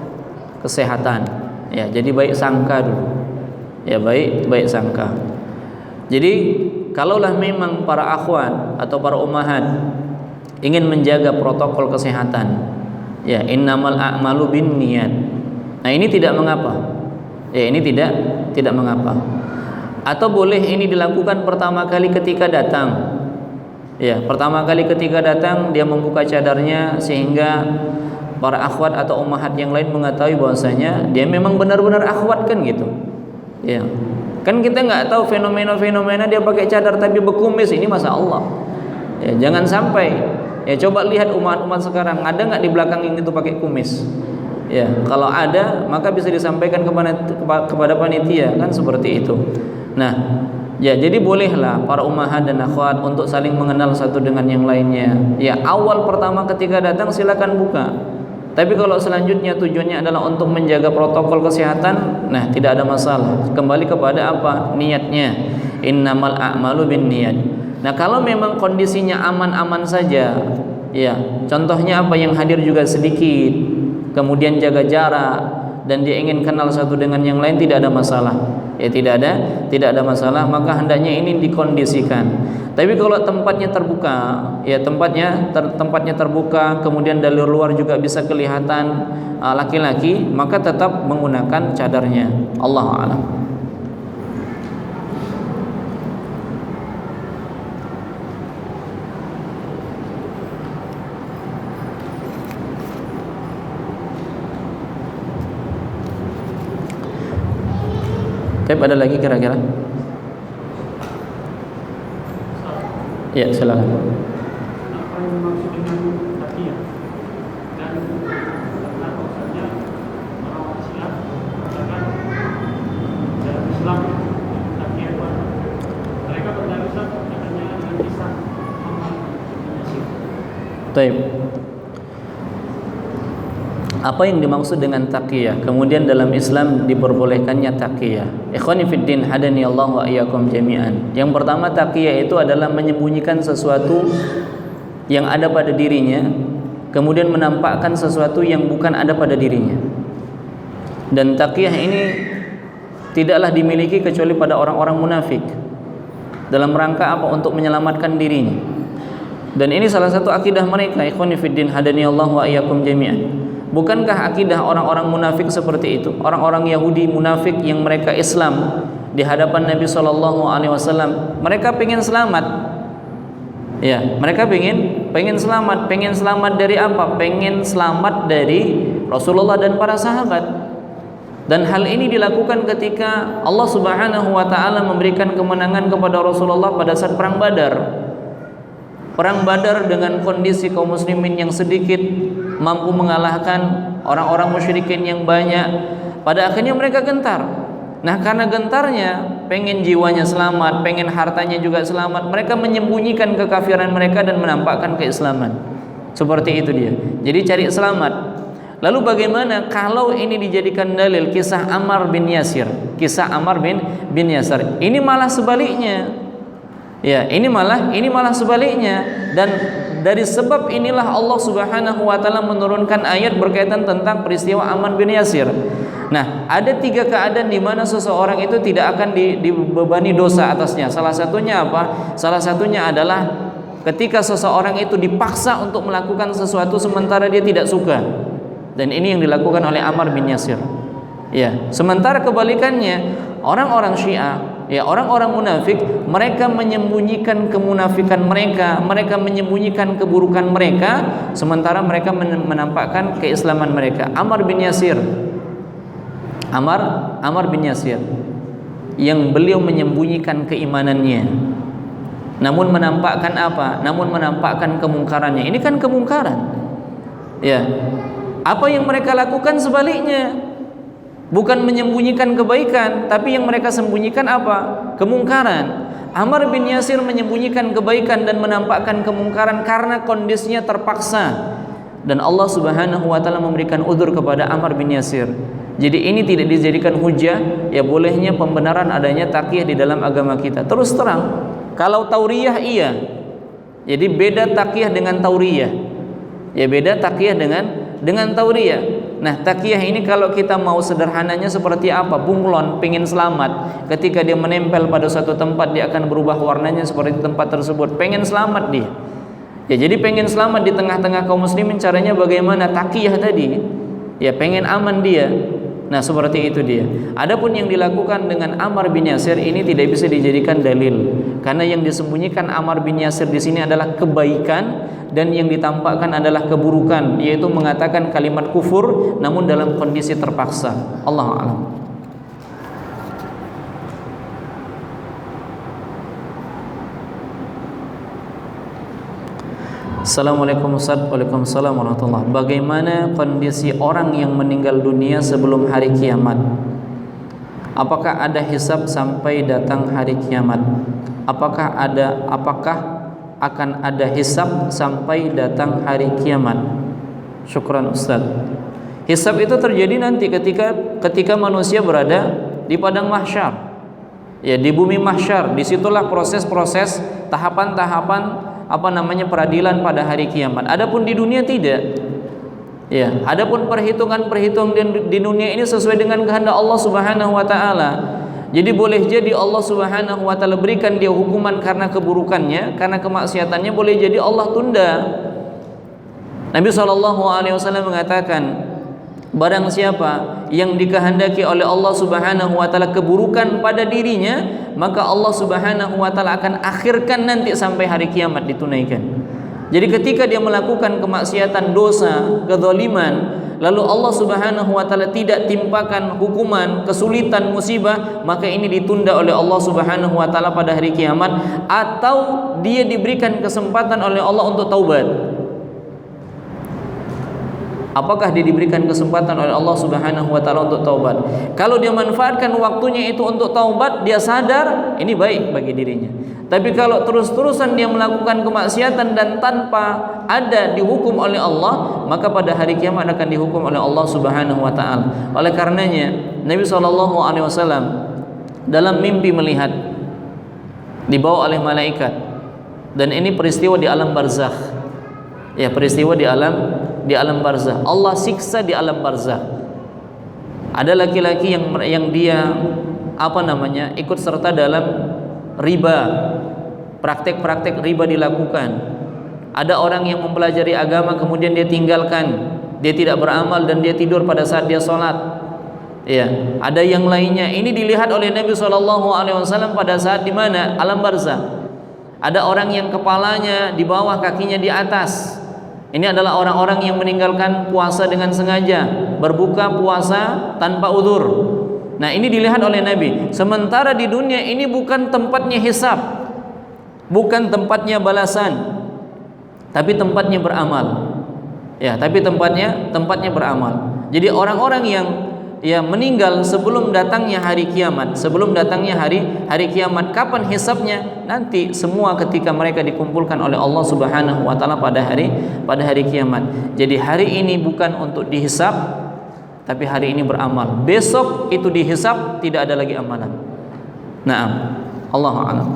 kesehatan. Ya, jadi baik sangka dulu. Ya, baik sangka. Jadi kalaulah memang para akhwat atau para ummahat ingin menjaga protokol kesehatan, ya innamal a'malu binniyat. Nah, ini tidak mengapa. Ya, ini tidak mengapa. Atau boleh ini dilakukan pertama kali ketika datang. Ya, pertama kali ketika datang dia membuka cadarnya sehingga para akhwat atau ummahat yang lain mengetahui bahwasanya dia memang benar-benar akhwat, kan gitu. Ya. Kan kita nggak tahu fenomena-fenomena dia pakai cadar tapi berkumis, ini masa Allah. Ya, jangan sampai. Ya, coba lihat umat-umat sekarang, ada nggak di belakang yang itu pakai kumis? Ya, kalau ada maka bisa disampaikan kepada panitia, kan seperti itu. Nah, ya jadi bolehlah para ummahat dan akhwat untuk saling mengenal satu dengan yang lainnya. Ya, awal pertama ketika datang silakan buka. Tapi kalau selanjutnya tujuannya adalah untuk menjaga protokol kesehatan, nah tidak ada masalah. Kembali kepada apa? Niatnya. Innamal a'malu binniyat. Nah, kalau memang kondisinya aman-aman saja, ya, contohnya apa, yang hadir juga sedikit, kemudian jaga jarak, dan dia ingin kenal satu dengan yang lain, tidak ada masalah. Ya, tidak ada masalah, maka hendaknya ini dikondisikan. Tapi kalau tempatnya terbuka, ya tempatnya terbuka, kemudian dari luar juga bisa kelihatan laki-laki, maka tetap menggunakan cadarnya. Allahu a'lam. Tapi ada lagi kira-kira? Ya, silakan. Apa yang dimaksud dengan takiyah? Dan kenapa saja orang Islam mengatakan dalam Islam takiyah itu mereka berdasar katanya dengan kisah Ammar bin Yasir. Baik. Apa yang dimaksud dengan taqiyah? Kemudian dalam Islam diperbolehkannya taqiyah. Ikhwani fid din, hadani Allah wa iyyakum jami'an. Yang pertama, taqiyah itu adalah menyembunyikan sesuatu yang ada pada dirinya, kemudian menampakkan sesuatu yang bukan ada pada dirinya. Dan taqiyah ini tidaklah dimiliki kecuali pada orang-orang munafik. Dalam rangka apa? Untuk menyelamatkan dirinya. Dan ini salah satu akidah mereka. Ikhwani fid din, hadani Allah wa iyyakum jami'an. Bukankah akidah orang-orang munafik seperti itu? Orang-orang Yahudi munafik yang mereka Islam di hadapan Nabi SAW, mereka pengen selamat. Ya, mereka pengen selamat. Pengen selamat dari apa? Pengen selamat dari Rasulullah dan para sahabat. Dan hal ini dilakukan ketika Allah Subhanahu wa taala memberikan kemenangan kepada Rasulullah pada saat perang Badar. Perang Badar dengan kondisi kaum muslimin yang sedikit mampu mengalahkan orang-orang musyrikin yang banyak. Pada akhirnya mereka gentar. Nah, karena gentarnya, pengen jiwanya selamat, pengen hartanya juga selamat, mereka menyembunyikan kekafiran mereka dan menampakkan keislaman. Seperti itu dia. Jadi cari selamat. Lalu bagaimana kalau ini dijadikan dalil kisah Ammar bin Yasir? Kisah Ammar bin Yasir. Ini malah sebaliknya. Ya, ini malah sebaliknya. Dan dari sebab inilah Allah Subhanahu wa taala menurunkan ayat berkaitan tentang peristiwa Ammar bin Yasir. Nah, ada 3 keadaan di mana seseorang itu tidak akan dibebani dosa atasnya. Salah satunya apa? Salah satunya adalah ketika seseorang itu dipaksa untuk melakukan sesuatu sementara dia tidak suka. Dan ini yang dilakukan oleh Ammar bin Yasir. Ya, sementara kebalikannya, orang-orang Syiah, ya, orang-orang munafik, mereka menyembunyikan kemunafikan mereka, mereka menyembunyikan keburukan mereka, sementara mereka menampakkan keislaman mereka. Ammar bin Yasir, yang beliau menyembunyikan keimanannya, namun menampakkan apa? Namun menampakkan kemungkarannya. Ini kan kemungkaran. Ya. Apa yang mereka lakukan sebaliknya? Bukan menyembunyikan kebaikan, tapi yang mereka sembunyikan apa? Kemungkaran. Ammar bin Yasir menyembunyikan kebaikan dan menampakkan kemungkaran karena kondisinya terpaksa. Dan Allah Subhanahu wa taala memberikan udzur kepada Ammar bin Yasir. Jadi ini tidak dijadikan hujah, ya bolehnya pembenaran adanya taqiyah di dalam agama kita. Terus terang, kalau tauriyah iya. Jadi beda taqiyah dengan tauriyah. Ya beda taqiyah dengan tauriyah. Nah, taqiyah ini kalau kita mau sederhananya seperti apa? Bunglon pengen selamat. Ketika dia menempel pada suatu tempat, dia akan berubah warnanya seperti tempat tersebut. Pengen selamat dia. Ya, jadi pengen selamat di tengah-tengah kaum muslimin, caranya bagaimana? Taqiyah tadi. Ya, pengen aman dia. Nah, seperti itu dia. Adapun yang dilakukan dengan Ammar bin Yasir ini tidak bisa dijadikan dalil. Karena yang disembunyikan Ammar bin Yasir di sini adalah kebaikan dan yang ditampakkan adalah keburukan, yaitu mengatakan kalimat kufur namun dalam kondisi terpaksa. Allahu a'lam. Assalamualaikum Ustaz. Waalaikumsalam warahmatullahi. Bagaimana kondisi orang yang meninggal dunia sebelum hari kiamat? Apakah ada hisab sampai datang hari kiamat? Apakah akan ada hisab sampai datang hari kiamat? Syukran Ustaz. Hisab itu terjadi nanti ketika manusia berada di padang mahsyar. Ya, di bumi mahsyar, disitulah proses-proses tahapan-tahapan peradilan pada hari kiamat. Adapun di dunia tidak. Ya, adapun perhitungan di dunia ini sesuai dengan kehendak Allah Subhanahu wa taala. Jadi boleh jadi Allah Subhanahu wa taala berikan dia hukuman karena keburukannya, karena kemaksiatannya, boleh jadi Allah tunda. Nabi SAW mengatakan, barang siapa yang dikehendaki oleh Allah Subhanahu wa taala keburukan pada dirinya, maka Allah Subhanahu wa taala akan akhirkan nanti sampai hari kiamat ditunaikan. Jadi ketika dia melakukan kemaksiatan, dosa, kezaliman, lalu Allah Subhanahu wa taala tidak timpakan hukuman, kesulitan, musibah, maka ini ditunda oleh Allah Subhanahu wa taala pada hari kiamat, atau dia diberikan kesempatan oleh Allah untuk taubat. Apakah dia diberikan kesempatan oleh Allah Subhanahu wa taala untuk taubat? Kalau dia manfaatkan waktunya itu untuk taubat, dia sadar, ini baik bagi dirinya. Tapi kalau terus-terusan dia melakukan kemaksiatan dan tanpa ada dihukum oleh Allah, maka pada hari kiamat akan dihukum oleh Allah Subhanahu wa taala. Oleh karenanya, Nabi SAW dalam mimpi melihat dibawa oleh malaikat, dan ini peristiwa di alam barzakh. Ya, peristiwa di alam barzakh. Allah siksa di alam barzakh. Ada laki-laki yang dia ikut serta dalam riba. Praktek-praktek riba dilakukan. Ada orang yang mempelajari agama kemudian dia tinggalkan, dia tidak beramal dan dia tidur pada saat dia sholat. Ya, ada yang lainnya. Ini dilihat oleh Nabi SAW pada saat di mana? Alam barzakh. Ada orang yang kepalanya di bawah, kakinya di atas. Ini adalah orang-orang yang meninggalkan puasa dengan sengaja, berbuka puasa tanpa udzur. Nah, ini dilihat oleh Nabi. Sementara di dunia ini bukan tempatnya hisab, bukan tempatnya balasan, tapi tempatnya beramal. Ya, tapi tempatnya beramal. Jadi orang-orang yang meninggal sebelum datangnya hari kiamat, hari kiamat, kapan hisabnya? Nanti semua ketika mereka dikumpulkan oleh Allah Subhanahu wa taala pada hari kiamat. Jadi hari ini bukan untuk dihisab, tapi hari ini beramal. Besok itu dihisab, tidak ada lagi amalan. Naam. Allahu a'lam.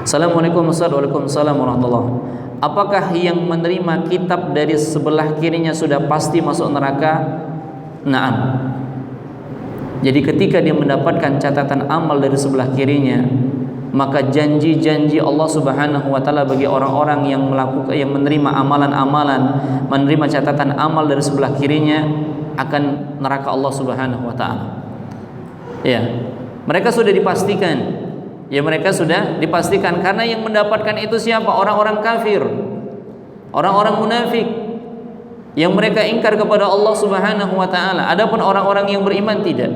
Assalamualaikum Waalaikumsalam warahmatullahi. Apakah yang menerima kitab dari sebelah kirinya sudah pasti masuk neraka? Naam. Jadi ketika dia mendapatkan catatan amal dari sebelah kirinya, maka janji-janji Allah Subhanahu wa taala bagi orang-orang yang menerima amalan-amalan, menerima catatan amal dari sebelah kirinya akan neraka Allah Subhanahu wa taala. Ya. Mereka sudah dipastikan. Ya, mereka sudah dipastikan, karena yang mendapatkan itu siapa? Orang-orang kafir, orang-orang munafik yang mereka ingkar kepada Allah Subhanahu wa taala. Adapun orang-orang yang beriman tidak.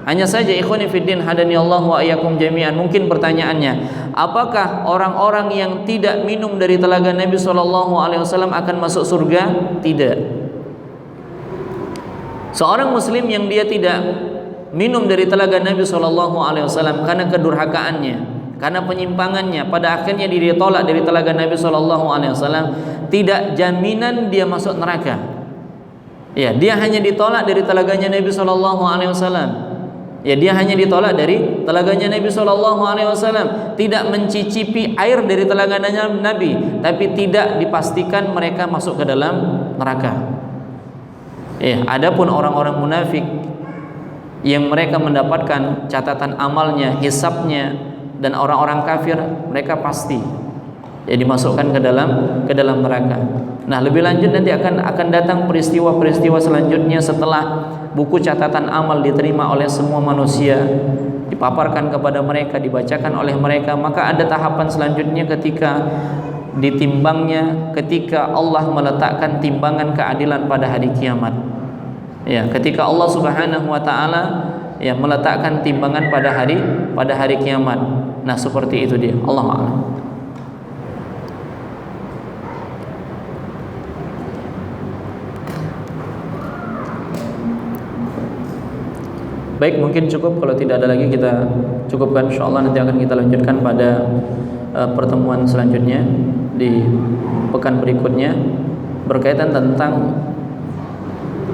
Hanya saja ikhwani fiddin hadani Allah wa iyyakum jami'an, mungkin pertanyaannya, apakah orang-orang yang tidak minum dari telaga Nabi SAW akan masuk surga? Tidak. Seorang muslim yang dia tidak minum dari telaga Nabi SAW karena kedurhakaannya, karena penyimpangannya, pada akhirnya dia ditolak dari telaga Nabi SAW, tidak jaminan dia masuk neraka. Ya, dia hanya ditolak dari telaganya Nabi SAW. Ya, dia hanya ditolak dari telaganya Nabi SAW, tidak mencicipi air dari telaganya Nabi, tapi tidak dipastikan mereka masuk ke dalam neraka. Ya, adapun orang-orang munafik yang mereka mendapatkan catatan amalnya, hisabnya, dan orang-orang kafir, mereka pasti dimasukkan ke dalam neraka. Nah, lebih lanjut nanti akan datang peristiwa-peristiwa selanjutnya setelah buku catatan amal diterima oleh semua manusia, dipaparkan kepada mereka, dibacakan oleh mereka, maka ada tahapan selanjutnya ketika ditimbangnya, ketika Allah meletakkan timbangan keadilan pada hari kiamat. Ya, ketika Allah Subhanahu wa taala meletakkan timbangan pada hari kiamat. Nah, seperti itu dia. Allahu a'lam. Baik, mungkin cukup. Kalau tidak ada lagi kita cukupkan, insyaallah nanti akan kita lanjutkan pada pertemuan selanjutnya di pekan berikutnya berkaitan tentang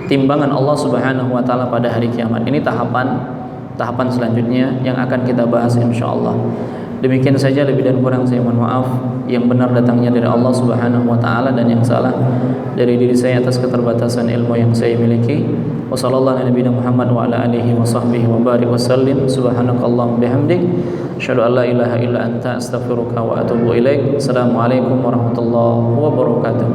timbangan Allah Subhanahu wa taala pada hari kiamat. Ini tahapan selanjutnya yang akan kita bahas insyaallah. Demikian saja, lebih dan kurang saya mohon maaf. Yang benar datangnya dari Allah Subhanahu wa taala dan yang salah dari diri saya atas keterbatasan ilmu yang saya miliki. Wassallallahu ala nabiyina Muhammad wa ala alihi wa sahbihi wa barik wa sallim. Subhanakallahumma bihamdik asyhadu an la ilaha illa anta astaghfiruka wa atubu ilaik. Assalamualaikum warahmatullahi wabarakatuh.